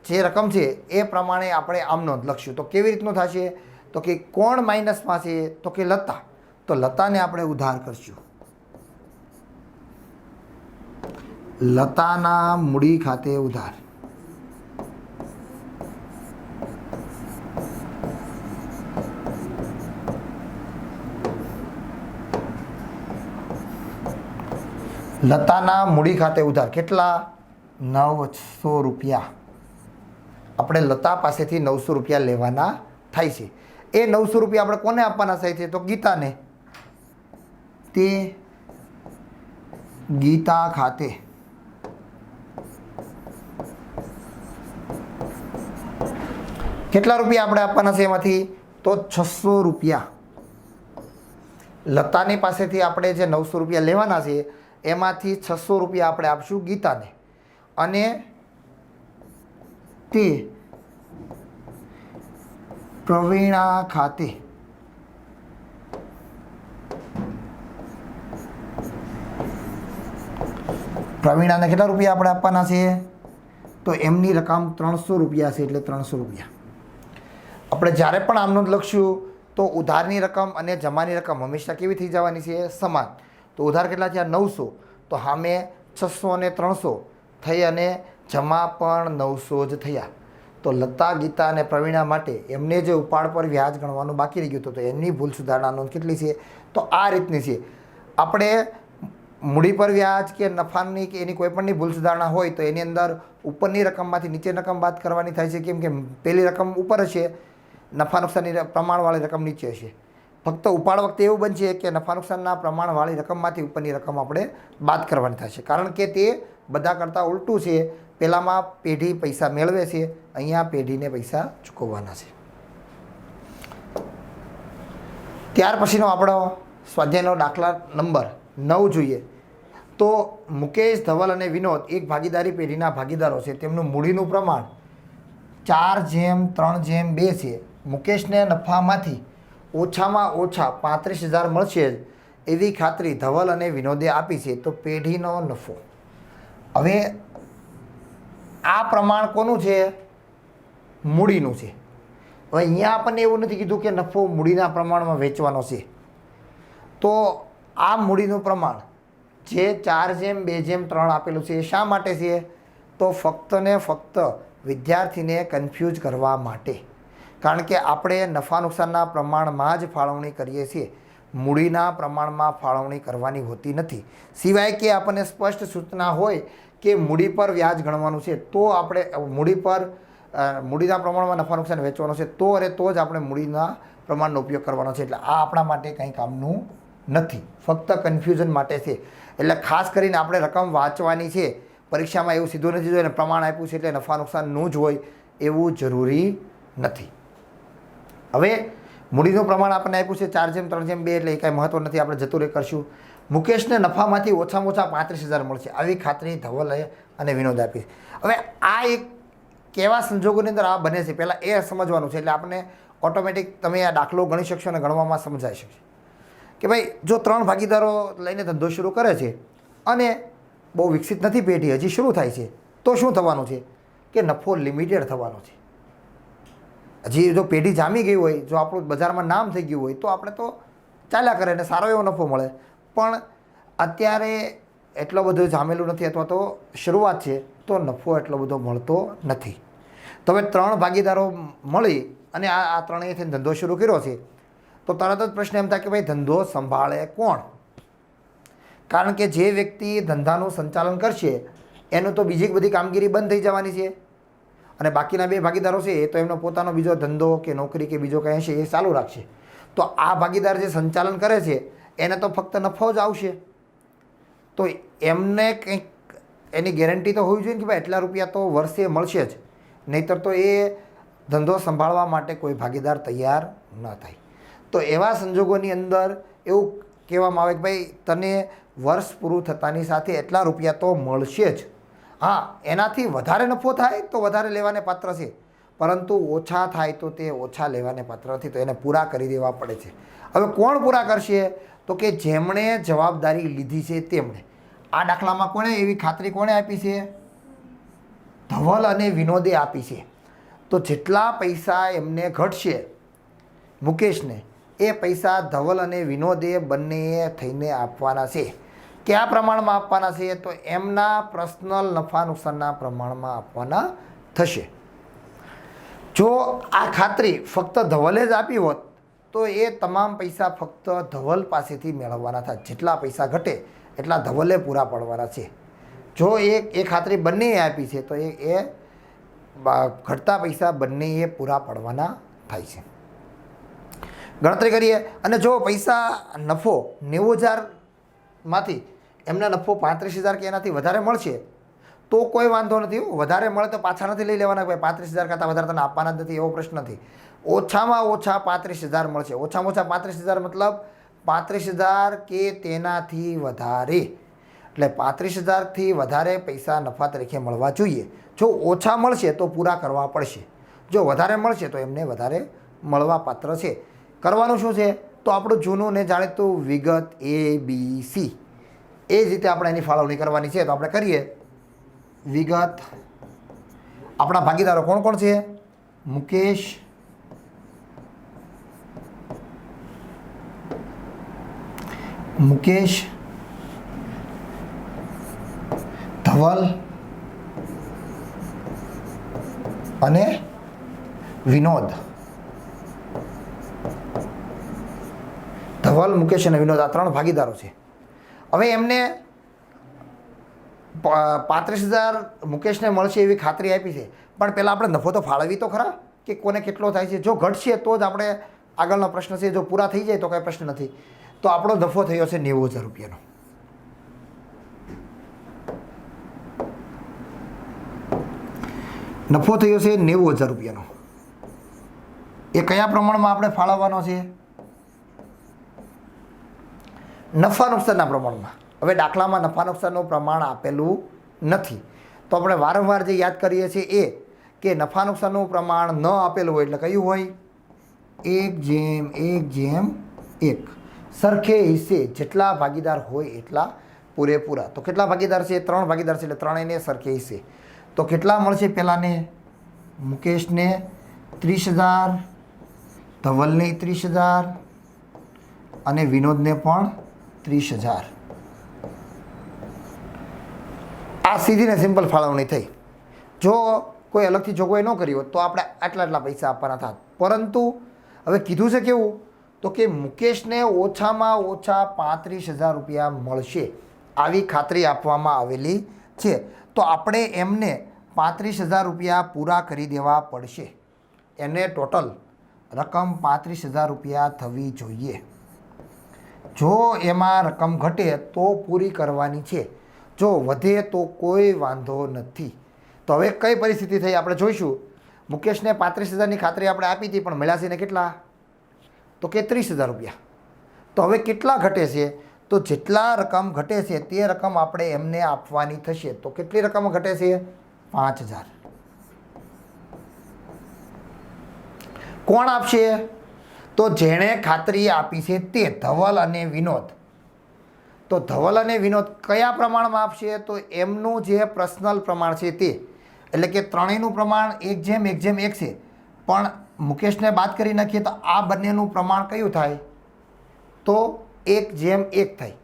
જે રકમ છે એ પ્રમાણે આપણે આમ નોંધ લખશું. તો કેવી રીતનું થશે? તો કે કોણ માઇનસમાં છે? તો કે લતા. તો લતાને આપણે ઉધાર કરશું. લતાના મૂડી ખાતે ઉધાર. લતાના મૂડી ખાતે ઉધાર કેટલા? 900 રૂપિયા. આપણે લતા પાસેથી 900 રૂપિયા લેવાના થાય છે. એ 900 રૂપિયા આપણે કોને આપવાના થાય છે? તો ગીતાને. તે ગીતા ખાતે કેટલા રૂપિયા આપણે આપવાના છે એમાંથી? તો 600 રૂપિયા. લતાની પાસેથી આપણે જે 900 રૂપિયા લેવાના છે એમાંથી 600 રૂપિયા આપણે આપશું ગીતાને. અને તે પ્રવીણા ખાતે પ્રવીણાને કેટલા રૂપિયા આપણે આપવાના છે? તો એમની રકમ 300 રૂપિયા છે એટલે 300 રૂપિયા. આપણે જ્યારે પણ આમ નોંધ લખશું તો ઉધારની રકમ અને જમાની રકમ હંમેશા કેવી થઈ જવાની છે? સમાન. તો ઉધાર કેટલા થયા? 900. તો સામે 600 અને 300 થઈ અને જમા પણ 900 જ થયા. તો લતા, ગીતા અને પ્રવીણા માટે એમને જે ઉપાડ પર વ્યાજ ગણવાનું બાકી રહી ગયું હતું તો એમની ભૂલ સુધારણા નોંધ કેટલી છે? તો આ રીતની છે. આપણે મૂડી પર વ્યાજ કે નફાની કે એની કોઈ પણની ભૂલ સુધારણા હોય તો એની અંદર ઉપરની રકમમાંથી નીચેની રકમ બાદ કરવાની થાય છે. કેમ કે પહેલી રકમ ઉપર હશે, નફા નુકસાનની પ્રમાણવાળી રકમ નીચે હશે. ફક્ત ઉપાડ વખતે એવું બનશે કે નફા નુકસાનના પ્રમાણવાળી રકમમાંથી ઉપરની રકમ આપણે બાદ કરવાની થશે, કારણ કે તે બધા કરતાં ઉલટું છે. પહેલાંમાં પેઢી પૈસા મેળવે છે, અહીંયા પેઢીને પૈસા ચૂકવવાના છે. ત્યાર પછીનો આપણો સ્વાધ્યાયનો દાખલા નંબર 9 જોઈએ. તો મુકેશ, ધવલ અને વિનોદ એક ભાગીદારી પેઢીના ભાગીદારો છે. તેમનું મૂડીનું પ્રમાણ 4:3:2 છે. મુકેશને નફામાંથી ઓછામાં ઓછા 35,000 મળશે એવી ખાતરી ધવલ અને વિનોદે આપી છે. તો પેઢીનો નફો. હવે આ પ્રમાણ કોનું છે? મૂડીનું છે. હવે અહીંયા આપણને એવું નથી કીધું કે નફો મૂડીના પ્રમાણમાં વેચવાનો છે. તો આ મૂડીનું પ્રમાણ જે 4:2:3 આપેલું છે એ શા માટે છે? તો ફક્ત ને ફક્ત વિદ્યાર્થીને કન્ફ્યુઝ કરવા માટે. કારણ કે આપણે નફા નુકસાનના પ્રમાણમાં જ ફાળવણી કરીએ છીએ, મૂડીના પ્રમાણમાં ફાળવણી કરવાની હોતી નથી. સિવાય કે આપણને સ્પષ્ટ સૂચના હોય કે મૂડી પર વ્યાજ ગણવાનું છે તો આપણે મૂડીના પ્રમાણમાં નફા નુકસાન વેચવાનું છે તો જ આપણે મૂડીના પ્રમાણનો ઉપયોગ કરવાનો છે. એટલે આ આપણા માટે કંઈ કામનું નથી, ફક્ત કન્ફ્યુઝન માટે છે. એટલે ખાસ કરીને આપણે રકમ વાંચવાની છે. પરીક્ષામાં એવું સીધું નથી જોયું પ્રમાણ આપ્યું છે એટલે નફા નુકસાનનું જ હોય એવું જરૂરી નથી. હવે મૂડીનું પ્રમાણ આપણને આપ્યું છે 4:3:2 એટલે એ કાંઈ મહત્વ નથી, આપણે જતું રહી કરશું. મુકેશને નફામાંથી ઓછામાં ઓછા 35,000 મળશે આવી ખાતરી ધવલે અને વિનોદ આપી. હવે આ એક કેવા સંજોગોની અંદર આ બને છે પહેલાં એ સમજવાનું છે, એટલે આપણે ઓટોમેટિક તમે આ દાખલો ગણી શકશો અને ગણવામાં સમજાઈ શકશે કે ભાઈ જો 3 ભાગીદારો લઈને ધંધો શરૂ કરે છે અને બહુ વિકસિત નથી પેઢી, હજી શરૂ થાય છે, તો શું થવાનું છે કે નફો લિમિટેડ થવાનો છે. હજી જો પેઢી જામી ગઈ હોય, જો આપણું બજારમાં નામ થઈ ગયું હોય તો આપણે તો ચાલ્યા કરે અને સારો એવો નફો મળે. પણ અત્યારે એટલો બધો જામેલું નથી અથવા તો શરૂઆત છે તો નફો એટલો બધો મળતો નથી. તો હવે 3 ભાગીદારો મળી અને આ ત્રણેય થઈને ધંધો શરૂ કર્યો છે તો તરત જ પ્રશ્ન એમ થાય કે ભાઈ ધંધો સંભાળે કોણ? કારણ કે જે વ્યક્તિ ધંધાનું સંચાલન કરશે એનું તો બીજી બધી કામગીરી બંધ થઈ જવાની છે અને બાકીના 2 ભાગીદારો છે એ તો એમનો પોતાનો બીજો ધંધો કે નોકરી કે બીજો કંઈ હશે એ ચાલુ રાખશે. તો આ ભાગીદાર જે સંચાલન કરે છે એને તો ફક્ત નફો જ આવશે. તો એમને કંઈક એની ગેરંટી તો હોવી જોઈએ ને કે ભાઈ એટલા રૂપિયા તો વર્ષે મળશે જ, નહીંતર તો એ ધંધો સંભાળવા માટે કોઈ ભાગીદાર તૈયાર ન થાય. તો એવા સંજોગોની અંદર એવું કહેવામાં આવે કે ભાઈ તને વર્ષ પૂરું થતાની સાથે એટલા રૂપિયા તો મળશે જ. હા, એનાથી વધારે નફો થાય તો વધારે લેવાને પાત્ર છે, પરંતુ ઓછા થાય તો તે ઓછા લેવાને પાત્ર નથી, તો એને પૂરા કરી દેવા પડે છે. હવે કોણ પૂરા કરશે? તો કે જેમણે જવાબદારી લીધી છે તેમણે. આ દાખલામાં કોણે એવી ખાતરી કોણે આપી છે? ધવલ અને વિનોદે આપી છે. તો જેટલા પૈસા એમને ઘટશે મુકેશને એ પૈસા ધવલ અને વિનોદે બંનેએ થઈને આપવાના છે. કયા પ્રમાણમાં આપવાના છે? તો એમના પર્સનલ નફા નુકસાનના પ્રમાણમાં આપવાના થશે. જો આ ખાતરી ફક્ત ધવલે જ આપી હોત તો એ તમામ પૈસા ફક્ત ધવલ પાસેથી મેળવવાના થાય. જેટલા પૈસા ઘટે એટલા ધવલે પૂરા પાડવાના છે. જો એ ખાતરી બંનેએ આપી છે તો એ ઘટતા પૈસા બંનેએ પૂરા પાડવાના થાય છે. ગણતરી કરીએ અને જો પૈસા નફો 90,000માંથી એમને નફો 35,000 કે એનાથી વધારે મળશે તો કોઈ વાંધો નથી. વધારે મળે તો પાછા નથી લઈ લેવાના, ભાઈ 35,000 કરતાં વધારે તને આપવાના જ નથી એવો પ્રશ્ન નથી. ઓછામાં ઓછા 35,000 મળશે. ઓછામાં ઓછા 35,000 મતલબ 35,000 કે તેનાથી વધારે, એટલે 35,000થી વધારે પૈસા નફા તરીકે મળવા જોઈએ. જો ઓછા મળશે તો પૂરા કરવા પડશે, જો વધારે મળશે તો એમને વધારે મળવા પાત્ર છે. કરવાનું શું છે? તો આપણું જૂનું ને જાણીતું વિગત ABC એ જ રીતે આપણે એની ફાળવણી કરવાની છે. તો આપણે કરીએ. વિગત આપણા ભાગીદારો કોણ કોણ છે? મુકેશ, ધવલ અને વિનોદ. ધવલ, મુકેશ અને વિનોદ આ 3 ભાગીદારો છે. હવે એમને 35,000 મુકેશને મળશે એવી ખાતરી આપી છે, પણ પહેલાં આપણે નફો તો ફાળવી તો ખરા કે કોને કેટલો થાય છે. જો ઘટશે તો જ આપણે આગળનો પ્રશ્ન છે, જો પૂરા થઈ જાય તો કાંઈ પ્રશ્ન નથી. તો આપણો નફો થયો છે 90,000 રૂપિયાનો. નફો થયો છે 90,000 રૂપિયાનો. એ કયા પ્રમાણમાં આપણે ફાળવવાનો છે? નફા નુકસાનના પ્રમાણમાં. હવે દાખલામાં નફા નુકસાનનું પ્રમાણ આપેલું નથી તો આપણે વારંવાર જે યાદ કરીએ છીએ એ કે નફા નુકસાનનું પ્રમાણ ન આપેલું હોય એટલે કયું હોય? 1:1:1. સરખે હિસ્સે જેટલા ભાગીદાર હોય એટલા પૂરેપૂરા. તો કેટલા ભાગીદાર છે? 3 ભાગીદાર છે એટલે ત્રણેયને સરખે હિસ્સે. તો કેટલા મળશે? પહેલાંને મુકેશને 30,000, ધવલને 30,000 અને વિનોદને પણ 30,000. આ સીધી ને સિમ્પલ ફાળવણી થઈ. જો કોઈ અલગથી જોગવાઈ ન કરી હોત તો આપણે આટલા પૈસા આપવાના થાત. પરંતુ હવે કીધું છે કેવું? તો કે મુકેશને ઓછામાં ઓછા 35,000 રૂપિયા મળશે આવી ખાતરી આપવામાં આવેલી છે. તો આપણે એમને 35,000 રૂપિયા પૂરા કરી દેવા પડશે. એને ટોટલ રકમ 35,000 રૂપિયા થવી જોઈએ. જો એમાં રકમ ઘટે તો પૂરી કરવાની છે, જો વધે તો કોઈ વાંધો નથી. તો હવે કઈ પરિસ્થિતિ થઈ આપણે જોઈશું. મુકેશને 35,000ની ખાતરી આપણે આપી હતી, પણ મળ્યા છે ને કેટલા? તો કે 30,000 રૂપિયા. તો હવે કેટલા ઘટે છે? તો જેટલા રકમ ઘટે છે તે રકમ આપણે એમને આપવાની થશે. તો કેટલી રકમ ઘટે છે? 5,000. કોણ આપશે? તો જેણે ખાતરી આપી છે તે, ધવલ અને વિનોદ. તો ધવલ અને વિનોદ કયા પ્રમાણમાં આપશે? તો એમનું જે પર્સનલ પ્રમાણ છે તે, એટલે કે ત્રણેયનું પ્રમાણ 1:1:1 છે. પણ મુકેશને બાદ કરી નાખીએ તો આ બંનેનું પ્રમાણ કયું થાય? તો 1:1 થાય.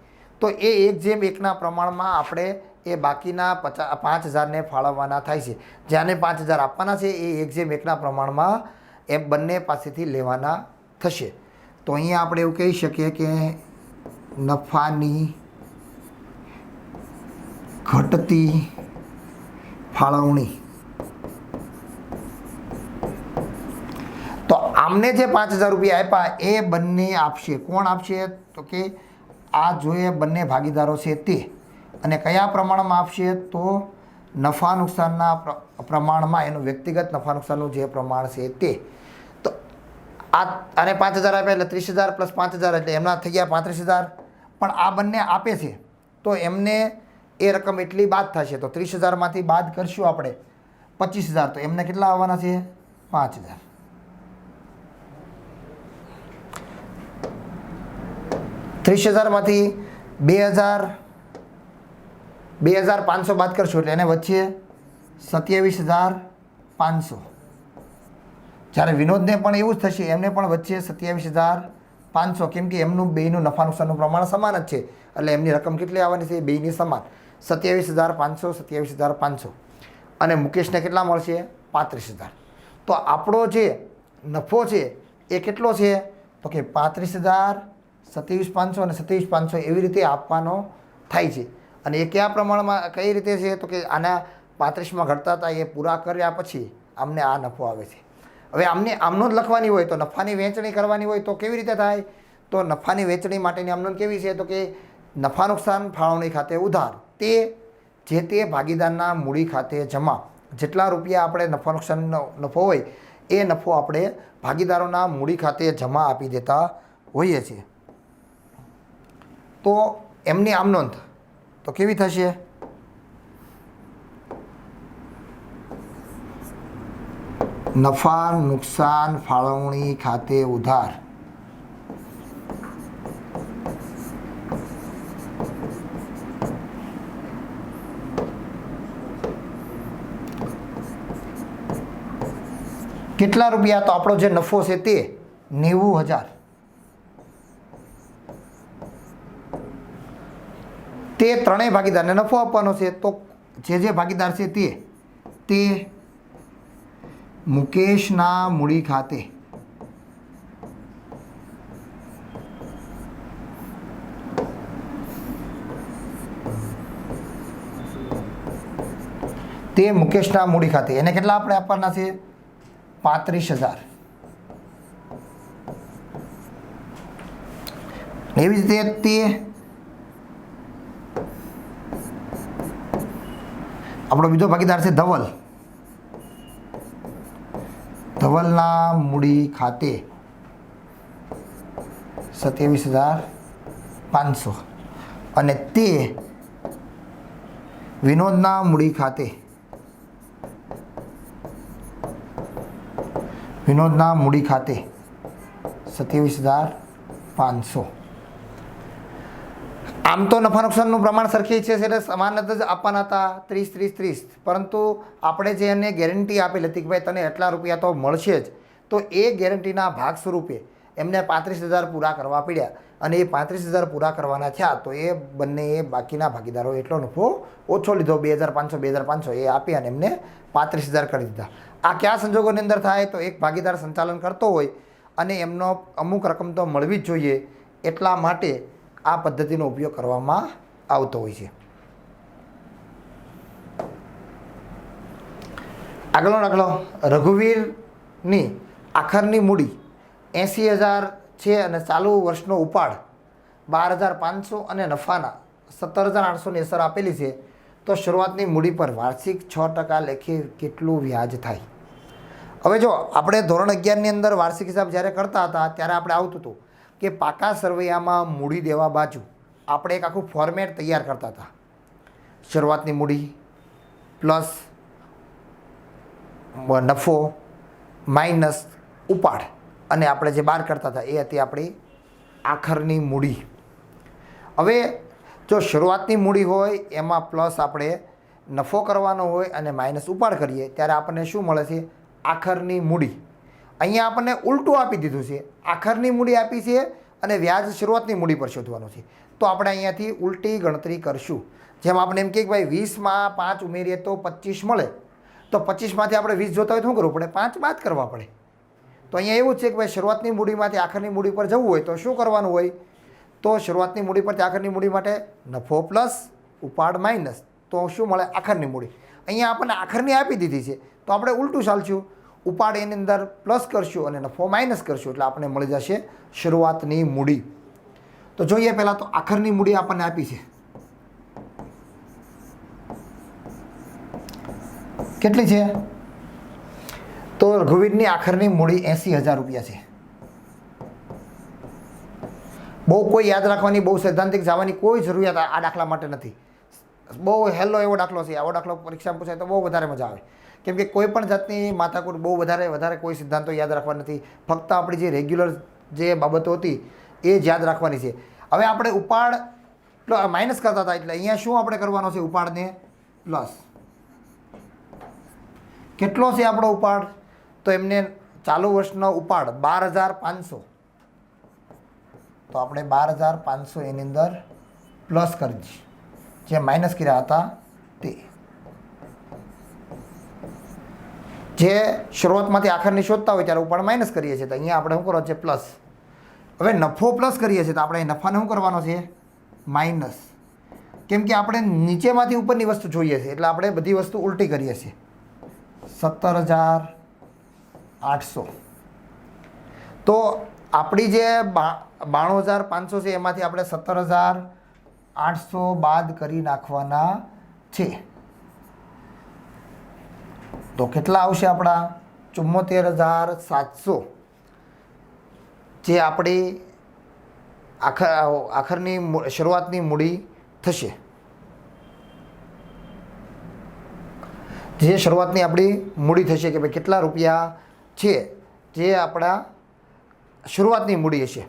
તો એ 1:1ના પ્રમાણમાં આપણે એ બાકીના 5,000ને ફાળવવાના થાય છે. જ્યાંને 5,000 આપવાના છે એ 1:1ના પ્રમાણમાં એ બંને પાસેથી લેવાના થશે. તો અહીંયા આપણે એવું કહી શકીએ કે નફાની ઘટતી ફાળવણી. તો આમને જે 5,000 રૂપિયા આપ્યા એ બંને આપશે. કોણ આપશે? તો કે આ જોઈએ બંને ભાગીદારો છે તે. અને કયા પ્રમાણમાં આપશે? તો નફા નુકસાનના પ્રમાણમાં, એનું વ્યક્તિગત નફા નુકસાનનું જે પ્રમાણ છે તે. તો આને 5,000 આપ્યા એટલે 30,000 + 5,000 એટલે એમના થઈ ગયા 35,000. પણ આ બંને આપે છે તો એમને એ રકમ એટલી બાદ થશે. તો 30,000માંથી બાદ કરશું આપણે 25,000. તો એમને કેટલા આવવાના છે? 5,000. 30,000માંથી 2,500 બાદ કરશું એટલે એને વચ્ચે 27,500. જ્યારે વિનોદને પણ એવું જ થશે, એમને પણ વચ્ચે 27,500. કેમ કે એમનું બેયનું નફા નુકસાનનું પ્રમાણ સમાન જ છે એટલે એમની રકમ કેટલી આવવાની છે? બેયની સમાન 27,500, 27,500. અને મુકેશને કેટલા મળશે? 35,000. તો આપણો જે નફો છે એ કેટલો છે? તો કે 35,000, 27,500 અને 27,500 એવી રીતે આપવાનો થાય છે. અને એ કયા પ્રમાણમાં, કઈ રીતે છે? તો કે આના 35માં ઘટતા હતા એ પૂરા કર્યા પછી આમને આ નફો આવે છે. હવે આમનો જ લખવાની હોય તો નફાની વહેંચણી કરવાની હોય તો કેવી રીતે થાય? તો નફાની વહેંચણી માટેની આમનો કેવી છે? તો કે નફા નુકસાન ફાળવણી ખાતે ઉધાર, તે જે તે ભાગીદારના મૂડી ખાતે જમા. જેટલા રૂપિયા આપણે નફા નુકસાનનો નફો હોય એ નફો આપણે ભાગીદારોના મૂડી ખાતે જમા આપી દેતા હોઈએ છીએ. તો એમની આમ નોંધ તો કેવી થશે? નફા નુકસાન ફાળવણી ખાતે ઉધાર. કેટલા રૂપિયા? તો આપણો જે નફો છે તે 90,000. તે ત્રણેય ભાગીદારને નફો આપવાનો છે. તો જે ભાગીદાર છે તે મુકેશના મૂડી ખાતે એને કેટલા આપણે આપવાના છે? 35,000. એવી જ રીતે તે આપણો બીજો ભાગીદાર છે ધવલ. ધવલના મૂડી ખાતે 27,500. અને તે વિનોદના મૂડી ખાતે 27,500. આમ તો નફા નુકસાનનું પ્રમાણ સરખી છે એટલે સમાન જ આપવાના હતા 30-30-30. પરંતુ આપણે જે એને ગેરંટી આપેલી હતી કે ભાઈ તને એટલા રૂપિયા તો મળશે જ, તો એ ગેરંટીના ભાગ સ્વરૂપે એમને 35,000 પૂરા કરવા પડ્યા. અને એ 35,000 પૂરા કરવાના થયા તો એ બંને બાકીના ભાગીદારો એટલો નફો ઓછો લીધો, 2,500 એ આપી અને એમને 35,000 કરી દીધા. આ કયા સંજોગોની અંદર થાય? તો એક ભાગીદાર સંચાલન કરતો હોય અને એમનો અમુક રકમ તો મળવી જ જોઈએ, એટલા માટે આ પદ્ધતિનો ઉપયોગ કરવામાં આવતો હોય છે. આગળનો દાખલો, રઘુવીરની આખરની મૂડી 80,000 છે અને ચાલુ વર્ષનો ઉપાડ 12,500 અને નફાના 17,800ની અસર આપેલી છે. તો શરૂઆતની મૂડી પર વાર્ષિક 6% લેખે કેટલું વ્યાજ થાય? હવે જો આપણે ધોરણ 11ની અંદર વાર્ષિક હિસાબ જ્યારે કરતા હતા ત્યારે આપણે આવતું હતું કે પાકા સરવૈયામાં મૂડી દેવા બાજુ આપણે એક આખું ફોર્મેટ તૈયાર કરતા હતા. શરૂઆતની મૂડી પ્લસ નફો માઇનસ ઉપાડ અને આપણે જે બહાર કરતા હતા એ હતી આપણી આખરની મૂડી. હવે જો શરૂઆતની મૂડી હોય એમાં પ્લસ આપણે નફો કરવાનો હોય અને માઇનસ ઉપાડ કરીએ ત્યારે આપણને શું મળે છે? આખરની મૂડી. અહીંયા આપણને ઉલટું આપી દીધું છે. આખરની મૂડી આપી છે અને વ્યાજ શરૂઆતની મૂડી પર શોધવાનું છે. તો આપણે અહીંયાથી ઉલટી ગણતરી કરશું. જેમ આપણે એમ કહીએ કે ભાઈ 20માં 5 ઉમેરીએ તો 25 મળે, તો 25માંથી આપણે 20 જોતા હોય તો શું કરવું પડે? 5 બાદ કરવા પડે. તો અહીંયા એવું છે કે ભાઈ શરૂઆતની મૂડીમાંથી આખરની મૂડી પર જવું હોય તો શું કરવાનું હોય? તો શરૂઆતની મૂડી પરથી આખરની મૂડી માટે નફો પ્લસ ઉપાડ માઇનસ, તો શું મળે? આખરની મૂડી. અહીંયા આપણને આખરની આપી દીધી છે તો આપણે ઉલટું ચાલશું. ઉપાડ એની અંદર પ્લસ કરશું અને નફો માઇનસ કરશું એટલે આપણને મળી જશે શરૂઆતની મૂડી. તો જોઈએ પહેલાં તો આખરની મૂડી આપણને આપી છે. કેટલી છે? તો રઘુવીરની આખરની મૂડી 80,000 રૂપિયા છે. બહુ કોઈ યાદ રાખવાની, બહુ સૈદ્ધાંતિક જવાની કોઈ જરૂરિયાત આ દાખલા માટે નથી. બહુ હેલો એવો દાખલો છે. આવો દાખલો પરીક્ષામાં પૂછાય તો બહુ વધારે મજા આવે. કેમ કે કોઈ પણ જાતની માથાકૂટ બહુ વધારે કોઈ સિદ્ધાંતો યાદ રાખવા નથી. ફક્ત આપણી જે રેગ્યુલર જે બાબતો હતી એ જ યાદ રાખવાની છે. હવે આપણે ઉપાડ માઇનસ કરતા હતા એટલે અહીંયા શું આપણે કરવાનો છે? ઉપાડને પ્લસ. કેટલો છે આપણો ઉપાડ? તો એમને ચાલુ વર્ષનો ઉપાડ 12,500. તો આપણે 12,500 એની અંદર પ્લસ કરી દઈશું. જે માઇનસ કર્યા હતા તે. જે શરૂઆતમાંથી આખરની શોધતા હોય ત્યારે ઉપાડ માઇનસ કરીએ છીએ તો અહીંયા આપણે શું કરવાનું છે? પ્લસ. હવે નફો પ્લસ કરીએ છીએ તો આપણે નફાને શું કરવાનો છે? માઇનસ. કેમ કે આપણે નીચેમાંથી ઉપરની વસ્તુ જોઈએ છીએ એટલે આપણે બધી વસ્તુ ઉલટી કરીએ છીએ. 17,800. તો આપણી જે 92,500 છે એમાંથી આપણે 17,800 બાદ કરી નાખવાના છે. તો કેટલા આવશે આપણા? 74,700 જે આપણી આખરની શરૂઆતની મૂડી થશે. જે શરૂઆતની આપણી મૂડી થશે કે ભાઈ કેટલા રૂપિયા છે જે આપણા શરૂઆતની મૂડી હશે.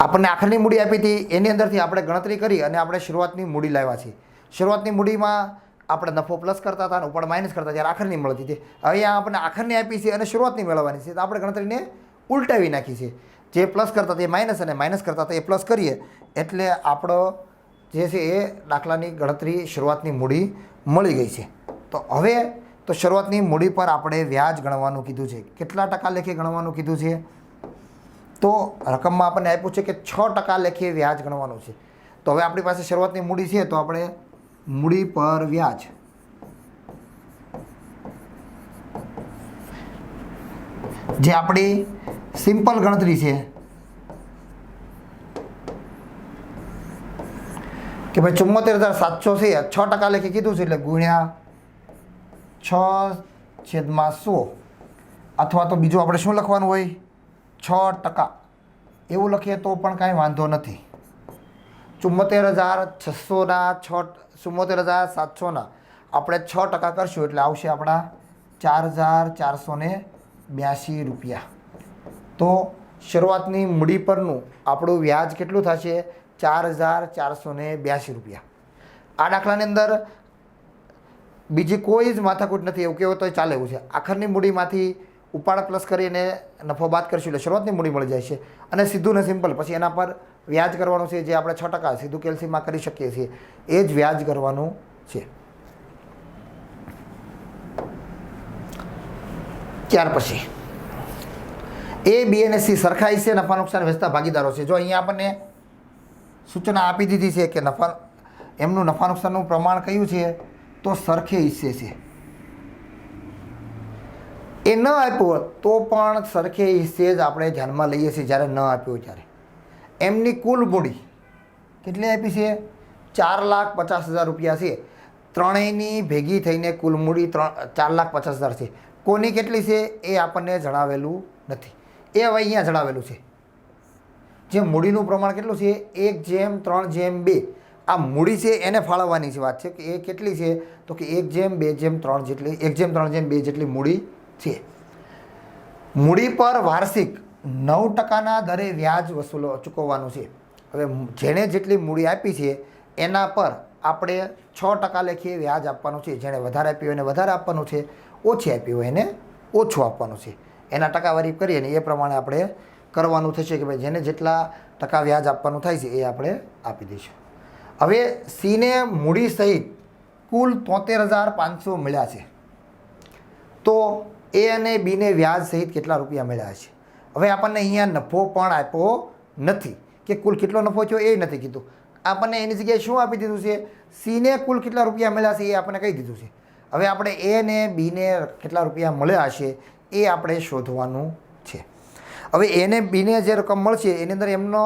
આપણને આખરની મૂડી આપી હતી એની અંદરથી આપણે ગણતરી કરી અને આપણે શરૂઆતની મૂડી લાવ્યા છીએ. શરૂઆતની મૂડીમાં આપણે નફો પ્લસ કરતા હતા અને ઉપાડ માઇનસ કરતા જ્યારે આખરની મળતી હતી. હવે અહીંયા આપણને આખરની આપી છે અને શરૂઆતની મેળવવાની છે તો આપણે ગણતરીને ઉલટાવી નાખી છે. જે પ્લસ કરતા હતા એ માઇનસ અને માઇનસ કરતા હતા એ પ્લસ કરીએ એટલે આપણો જે છે એ દાખલાની ગણતરી શરૂઆતની મૂડી મળી ગઈ છે. તો હવે તો શરૂઆતની મૂડી પર આપણે વ્યાજ ગણવાનું કીધું છે. કેટલા ટકા લેખે ગણવાનું કીધું છે? તો રકમમાં આપણને આપ્યું છે કે 6% લેખે વ્યાજ ગણવાનું છે. તો હવે આપણી પાસે શરૂઆતની મૂડી છે તો આપણે મૂડી પર વ્યાજ જે આપણી સિમ્પલ ગણતરી છે કે ભાઈ 74,700 છે 6% લેખે કીધું છે એટલે ગુણ્યા 6/100 અથવા તો બીજું આપણે શું લખવાનું હોય? 6% એવું લખીએ તો પણ કાંઈ વાંધો નથી. 74,600ના 74,700ના આપણે 6% કરશું એટલે આવશે આપણા 4,482 રૂપિયા. તો શરૂઆતની મૂડી પરનું આપણું વ્યાજ કેટલું થશે? 4,482 રૂપિયા. આ દાખલાની અંદર બીજી કોઈ જ માથાકૂટ નથી. એવું કહેવું તો ચાલે એવું છે. આખરની મૂડીમાંથી ઉપાડ પ્લસ કરીને નફો બાદ કરશું એટલે શરૂઆતની મૂડી મળી જાય છે અને સીધું ને સિમ્પલ પછી એના પર વ્યાજ કરવાનું છે. જે આપણે 6% સીધું કેલ્સીમાં કરી શકીએ છીએ એ જ વ્યાજ કરવાનું છે. ત્યાર પછી A, B અને C સરખા હિસ્સે નફા નુકસાન વહેંચતા ભાગીદારો છે. જો અહીંયા આપણને સૂચના આપી દીધી છે કે એમનું નફા નુકસાનનું પ્રમાણ કયું છે? તો સરખે હિસ્સે છે. એ ન આપ્યું તો પણ સરખે હિસ્સે જ આપણે ધ્યાનમાં લઈએ છીએ જ્યારે ન આપ્યું ત્યારે. એમની કુલ મૂડી કેટલી આપી છે? 4,50,000 રૂપિયા છે. ત્રણેયની ભેગી થઈને કુલ મૂડી 4,50,000 છે. કોની કેટલી છે એ આપણને જણાવેલું નથી. એ હવે અહીંયા જણાવેલું છે. જે મૂડીનું પ્રમાણ કેટલું છે 1:3:2. આ મૂડી છે એને ફાળવવાની છે વાત છે કે એ કેટલી છે તો કે 1:2:3 જેટલી 1:3:2 જેટલી મૂડી છે. મૂડી પર વાર્ષિક 9%ના દરે વ્યાજ ચૂકવવાનું છે. હવે જેણે જેટલી મૂડી આપી છે એના પર આપણે 6% લેખીએ વ્યાજ આપવાનું છે. જેણે વધારે આપ્યું હોય એને વધારે આપવાનું છે, ઓછી આપી હોય એને ઓછું આપવાનું છે. એના ટકાવારી કરીએ ને એ પ્રમાણે આપણે કરવાનું થશે કે ભાઈ જેને જેટલા ટકા વ્યાજ આપવાનું થાય છે એ આપણે આપી દઈશું. હવે સીને મૂડી સહિત કુલ 73,500 મળ્યા છે. તો એ અને બીને વ્યાજ સહિત કેટલા રૂપિયા મળ્યા છે. હવે આપણને અહીંયા નફો પણ આપ્યો નથી કે કુલ કેટલો નફો થયો એ નથી કીધું. આપણને એની જગ્યાએ શું આપી દીધું છે સીને કુલ કેટલા રૂપિયા મળ્યા છે એ આપણને કહી દીધું છે. હવે આપણે એ ને બીને કેટલા રૂપિયા મળ્યા હશે એ આપણે શોધવાનું છે. હવે એને બીને જે રકમ મળશે એની અંદર એમનો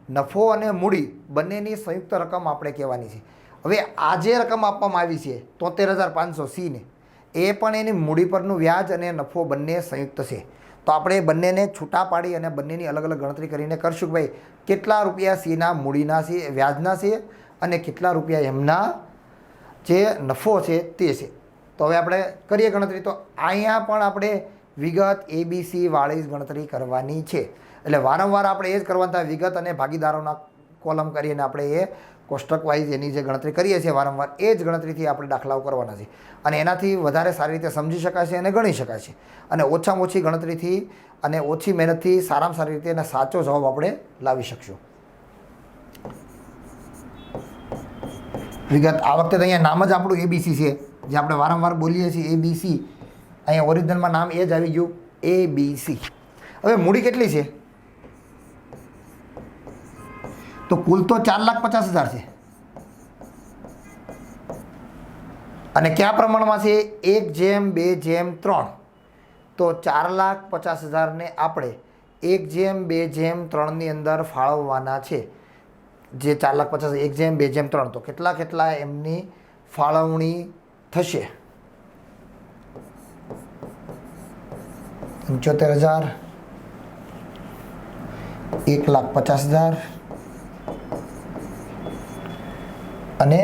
નફો અને મૂડી બંનેની સંયુક્ત રકમ આપણે કહેવાની છે. હવે આ જે રકમ આપવામાં આવી છે 73,500 સીને એ પણ એની મૂડી પરનું વ્યાજ અને નફો બંને સંયુક્ત છે. તો આપણે બંનેને છૂટા પાડી અને બંનેની અલગ અલગ ગણતરી કરીને કરશું કે ભાઈ કેટલા રૂપિયા સીના મૂડીના છે વ્યાજના છે અને કેટલા રૂપિયા એમના જે નફો છે તે છે. તો હવે આપણે કરીએ ગણતરી. તો અહીંયા પણ આપણે વિગત ABC વાળી ગણતરી કરવાની છે. એટલે વારંવાર આપણે એ જ કરવાનું થાય. વિગત અને ભાગીદારોના કોલમ કરીને આપણે એ કોષ્ટક વાઇઝ એની જે ગણતરી કરીએ છીએ વારંવાર એ જ ગણતરીથી આપણે દાખલાઓ કરવાના છે. અને એનાથી વધારે સારી રીતે સમજી શકાય છે અને ગણી શકાય છે. અને ઓછામાં ઓછી ગણતરીથી અને ઓછી મહેનતથી સારામાં સારી રીતે એના સાચો જવાબ આપણે લાવી શકશું. વિગત આ વખતે તો અહીંયા નામ જ આપણું ABC છે જે આપણે વારંવાર બોલીએ છીએ ABC. અહીંયા ઓરિજિનલમાં નામ એ જ આવી ગયું ABC. હવે મૂડી કેટલી છે તો કુલ તો 4,50,000 છે. અને કયા પ્રમાણમાં છે 1:2:3. તો 4,50,000ને આપણે 1:2:3 અંદર ફાળવવાના છે. જે 4,50,000 1:2:3 તો કેટલા એમની ફાળવણી થશે 75,000 1,50,000 અને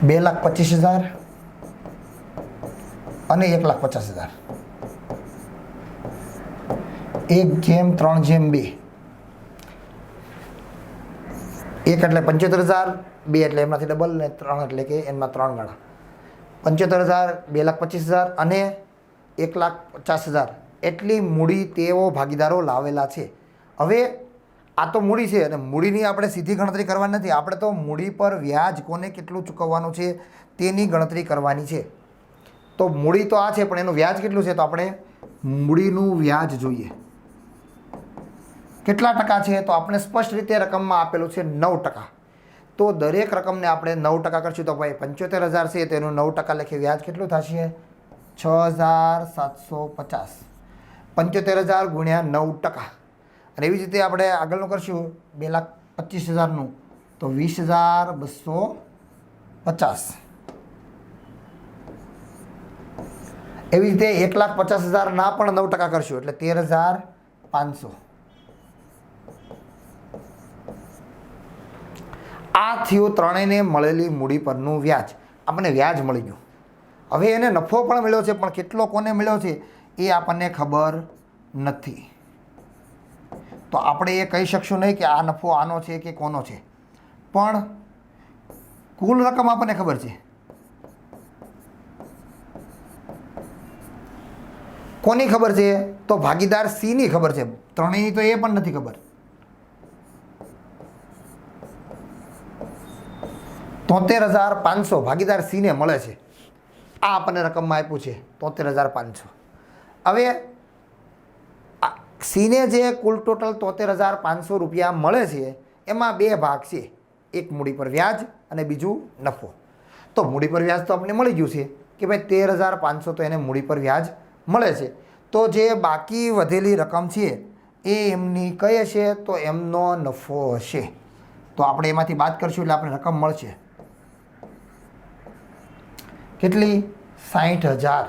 2,25,000 અને 1,50,000. 1:3:2. 1 એટલે 75,000, 2 એટલે એમનાથી ડબલ ને 3 એટલે કે એમાં 3 ગણા 75,000, 2,25,000 અને 1,50,000 એટલી મૂડી તેઓ ભાગીદારો લાવેલા છે. હવે આ તો મૂડી છે અને મૂડીની આપણે સીધી ગણતરી કરવાની નથી. આપણે તો મૂડી પર વ્યાજ કોને કેટલું ચૂકવવાનું છે તેની ગણતરી કરવાની છે. તો મૂડી તો આ છે પણ એનું વ્યાજ કેટલું છે તો આપણે મૂડીનું વ્યાજ જોઈએ કેટલા ટકા છે તો આપણે સ્પષ્ટ રીતે રકમમાં આપેલું છે 9%. તો દરેક રકમને આપણે 9% કરશું તો ભાઈ 75,000 છે તેનું 9% લેખે વ્યાજ કેટલું થશે 6,750. 75,000 ગુણ્યા 9%. અને એવી જ રીતે આપણે આગળનું કરશું 2,25,000નું તો 20,250. એવી રીતે 1,50,000ના પણ 9% કરશું એટલે 13,500. આ થયું ત્રણેયને મળેલી મૂડી પરનું વ્યાજ. આપણને વ્યાજ મળી ગયું. હવે એને નફો પણ મળ્યો છે પણ કેટલો કોને મળ્યો છે એ આપણને ખબર નથી. તો આપણે એ કહી શકશું નહીં કે આ નફો આનો છે કે કોનો છે. પણ કુલ રકમ આપણને ખબર છે. કોની ખબર છે તો ભાગીદાર સીની ખબર છે. ત્રણેયની તો એ પણ નથી ખબર. 73,500 ભાગીદાર સીને મળે છે. આ આપણને રકમમાં આપ્યું છે 73,500. હવે સીને જે કુલ ટોટલ 73,500 રૂપિયા મળે છે એમાં બે ભાગ છે. એક મૂડી પર વ્યાજ અને બીજું નફો. તો મૂડી પર વ્યાજ તો આપણને મળી ગયું છે કે ભાઈ 13,500 તો એને મૂડી પર વ્યાજ મળે છે. તો જે બાકી વધેલી રકમ છે એ એમની કઈ હશે? તો એમનો નફો હશે. તો આપણે એમાંથી બાદ કરશું એટલે આપણે રકમ મળશે કેટલી? 60,000.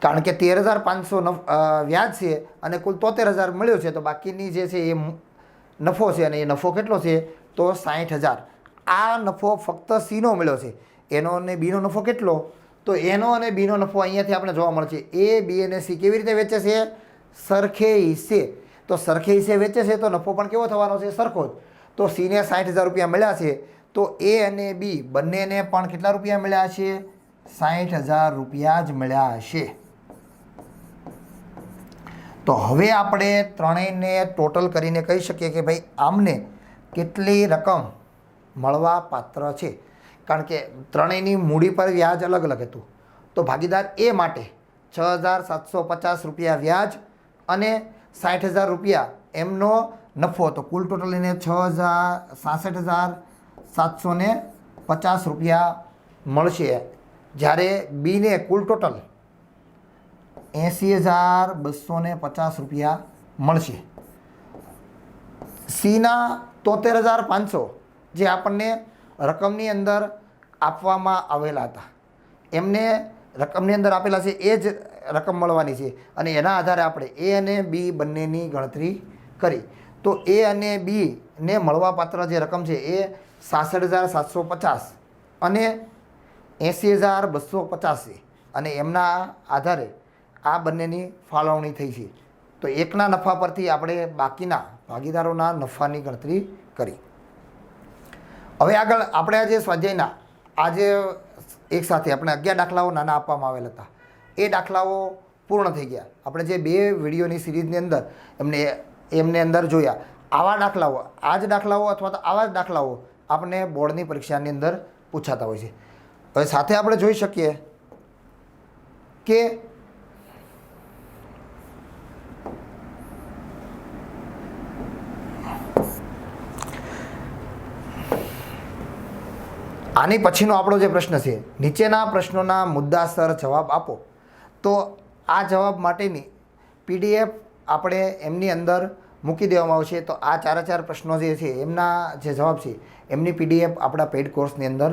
કારણ કે 13,500 વ્યાજ છે અને કુલ 73,000 મળ્યો છે, તો બાકીની જે છે એ નફો છે, અને એ નફો કેટલો છે? તો 60,000. આ નફો ફક્ત સીનો મળ્યો છે. એનો અને બીનો નફો કેટલો? તો એનો અને બીનો નફો અહીંયાથી આપણે જોવા મળશે. એ, બી અને સી કેવી રીતે વેચે છે? સરખે હિસ્સે. તો સરખે હિસ્સે વેચે છે તો નફો પણ કેવો થવાનો છે? સરખો જ. તો સીને 60,000 રૂપિયા મળ્યા છે, તો એ અને બી બંનેને પણ કેટલા રૂપિયા મળ્યા છે? 60,000 રૂપિયા જ મળ્યા હશે. તો હવે આપણે ત્રણેયને ટોટલ કરીને કહી શકીએ કે ભાઈ આમને કેટલી રકમ મળવા પાત્ર છે. કારણ કે ત્રણેયની મૂડી પર વ્યાજ અલગ અલગ હતું. તો ભાગીદાર એ માટે 6,750 રૂપિયા વ્યાજ અને 60,000 રૂપિયા એમનો નફો હતો. કુલ ટોટલ એને 66,750 રૂપિયા મળશે. જ્યારે બીને કુલ ટોટલ 80,250 રૂપિયા મળશે. સીના 73,500 જે આપણને રકમની અંદર આપવામાં આવેલા હતા, એમને રકમની અંદર આપેલા છે એ જ રકમ મળવાની છે, અને એના આધારે આપણે એ અને બી બંનેની ગણતરી કરી. તો એ અને બીને મળવાપાત્ર જે રકમ છે એ 66,750 અને 80,250 છે, અને એમના આધારે આ બંનેની ફાળવણી થઈ છે. તો એકના નફા પરથી આપણે બાકીના ભાગીદારોના નફાની ગણતરી કરી. હવે આગળ આપણે આજે સ્વાધ્યાયના આજે એક સાથે આપણે 11 દાખલાઓ નાના આપવામાં આવેલા હતા. એ દાખલાઓ પૂર્ણ થઈ ગયા. આપણે જે 2 વિડીયોની સિરીઝની અંદર એમને અંદર જોયા. આવા દાખલાઓ, આ જ દાખલાઓ અથવા તો આવા જ દાખલાઓ આપણને બોર્ડની પરીક્ષાની અંદર પૂછાતા હોય છે. હવે સાથે આપણે જોઈ શકીએ કે આની પછીનો આપણો જે પ્રશ્ન છે, નીચેના પ્રશ્નોના મુદ્દાસર જવાબ આપો. તો આ જવાબ માટેની PDF આપણે એમની અંદર મૂકી દેવામાં આવશે. તો આ 4 પ્રશ્નો જે છે એમના જે જવાબ છે એમની PDF આપણા પેઇડ કોર્સની અંદર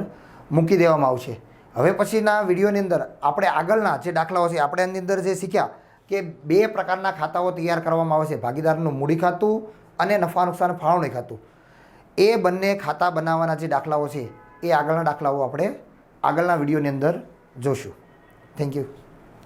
મૂકી દેવામાં આવશે. હવે પછીના વિડીયોની અંદર આપણે આગળના જે દાખલાઓ છે આપણે એની અંદર જે શીખ્યા કે 2 પ્રકારના ખાતાઓ તૈયાર કરવામાં આવે છે, ભાગીદારનું મૂડી ખાતું અને નફા નુકસાન ફાળવણી ખાતું. એ બંને ખાતા બનાવવાના જે દાખલાઓ છે એ આગળના દાખલાઓ આપણે આગળના વિડીયોની અંદર જોશું. Thank you.